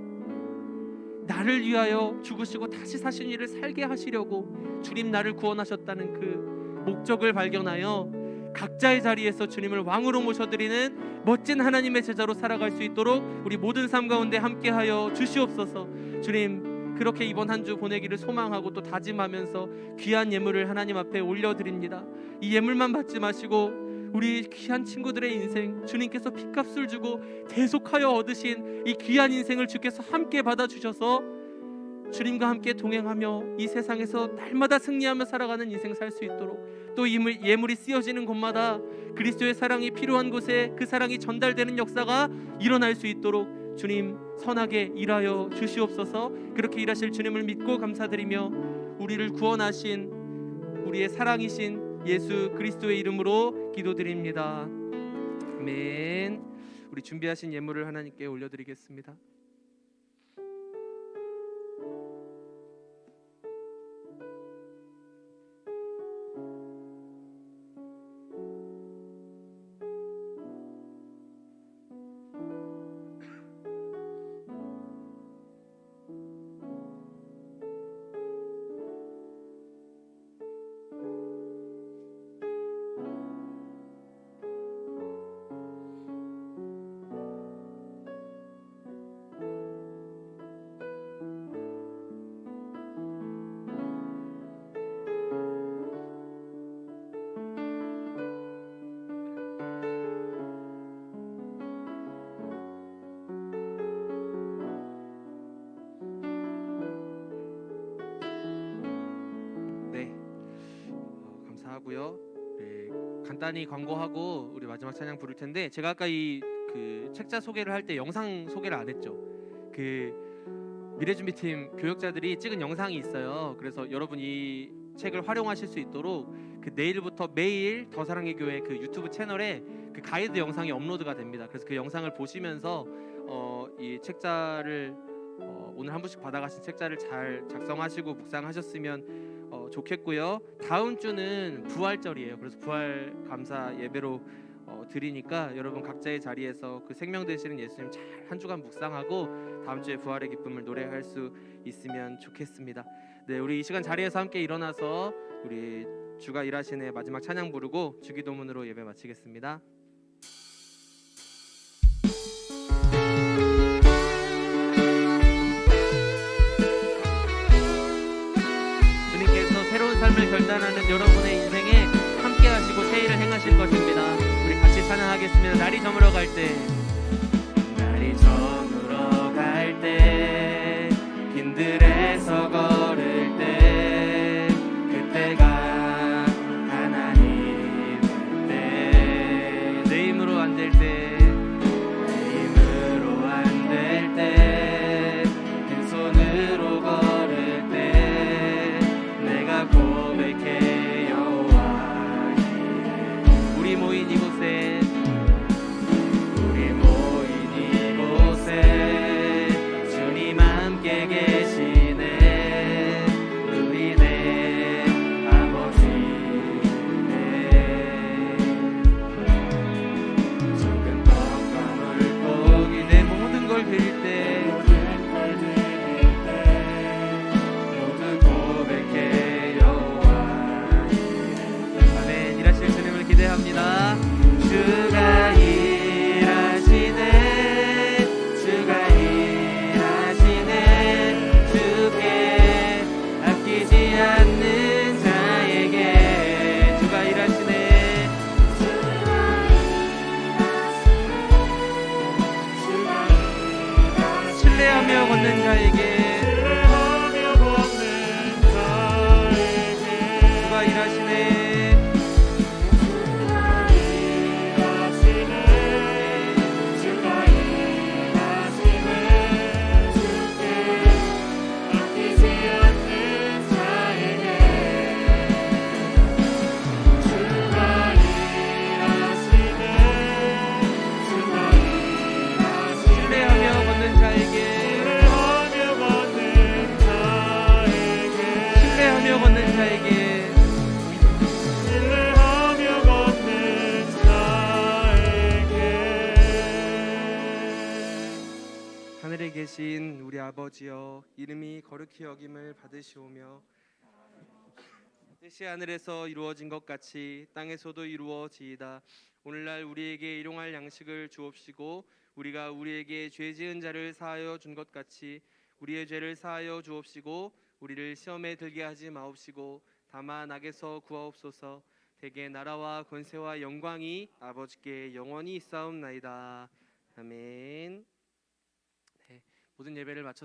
[SPEAKER 4] 나를 위하여 죽으시고 다시 사신 일을 살게 하시려고 주님 나를 구원하셨다는 그 목적을 발견하여 각자의 자리에서 주님을 왕으로 모셔드리는 멋진 하나님의 제자로 살아갈 수 있도록 우리 모든 삶 가운데 함께하여 주시옵소서. 주님, 그렇게 이번 한 주 보내기를 소망하고 또 다짐하면서 귀한 예물을 하나님 앞에 올려드립니다. 이 예물만 받지 마시고 우리 귀한 친구들의 인생, 주님께서 핏값을 주고 대속하여 얻으신 이 귀한 인생을 주께서 함께 받아주셔서 주님과 함께 동행하며 이 세상에서 날마다 승리하며 살아가는 인생 살 수 있도록, 또 예물이 쓰여지는 곳마다 그리스도의 사랑이 필요한 곳에 그 사랑이 전달되는 역사가 일어날 수 있도록 주님 선하게 일하여 주시옵소서. 그렇게 일하실 주님을 믿고 감사드리며 우리를 구원하신 우리의 사랑이신 예수 그리스도의 이름으로 기도드립니다. 아멘. 우리 준비하신 예물을 하나님께 올려드리겠습니다. 감사하고요. 네, 간단히 광고하고 우리 마지막 찬양 부를 텐데, 제가 아까 이 그 책자 소개를 할 때 영상 소개를 안 했죠. 그 미래준비팀 교역자들이 찍은 영상이 있어요. 그래서 여러분 이 책을 활용하실 수 있도록 그 내일부터 매일 더 사랑의 교회 그 유튜브 채널에 그 가이드 영상이 업로드가 됩니다. 그래서 그 영상을 보시면서 이 책자를 오늘 한 분씩 받아가신 책자를 잘 작성하시고 묵상하셨으면 좋겠고요. 다음 주는 부활절이에요. 그래서 부활 감사 예배로 드리니까 여러분 각자의 자리에서 그 생명 되시는 예수님 잘 한 주간 묵상하고 다음 주에 부활의 기쁨을 노래할 수 있으면 좋겠습니다. 네, 우리 이 시간 자리에서 함께 일어나서 우리 주가 일하시네 마지막 찬양 부르고 주기도문으로 예배 마치겠습니다. 주님께서 새로운 삶을 결단하는 여러분의 인생에 함께 하시고 새 일을 행하실 것입니다. 우리 같이 찬양하겠습니다. 날이 저물어 갈 때,
[SPEAKER 2] 날이 저물어 갈 때, 빈들에서 걸을 때, 그때가 하나님 때,
[SPEAKER 4] 내 힘으로 안 될 때,
[SPEAKER 2] 내 힘으로 안 될 때, 빈손으로 걸을 때, 내가 고백해 여호와 이래.
[SPEAKER 4] 우리 모인 이곳에
[SPEAKER 2] 우리 모인 이곳에 주님 함께 계시네. 우리 내 아버지네. 작은 떡과 물고기
[SPEAKER 4] 내 모든 걸 드릴 때
[SPEAKER 2] 모두 고백해 여호와 이래.
[SPEAKER 4] 아멘. 일하실 주님을 기대합니다.
[SPEAKER 2] 주가 일하시네. 주가 일하시네. 주께 아끼지 않는 자에게
[SPEAKER 4] 주가 일하시네. 신뢰하며 걷는 자에게 주가 일하시네. 신뢰하며 걷는 자에게 신뢰하며 걷는 자에게 하늘에 계신 우리 아버지여, 이름이 거룩히 여김을 받으시오며 뜻이 하늘에서 이루어진 것 같이 땅에서도 이루어지이다. 오늘날 우리에게 일용할 양식을 주옵시고 우리가 우리에게 죄 지은 자를 사하여 준 것 같이 우리의 죄를 사하여 주옵시고 우리를 시험에 들게 하지 마옵시고 다만 악에서 구하옵소서. 대개 나라와 권세와 영광이 아버지께 영원히 있사옵나이다. 아멘. 네, 모든 예배를 마쳤습니다.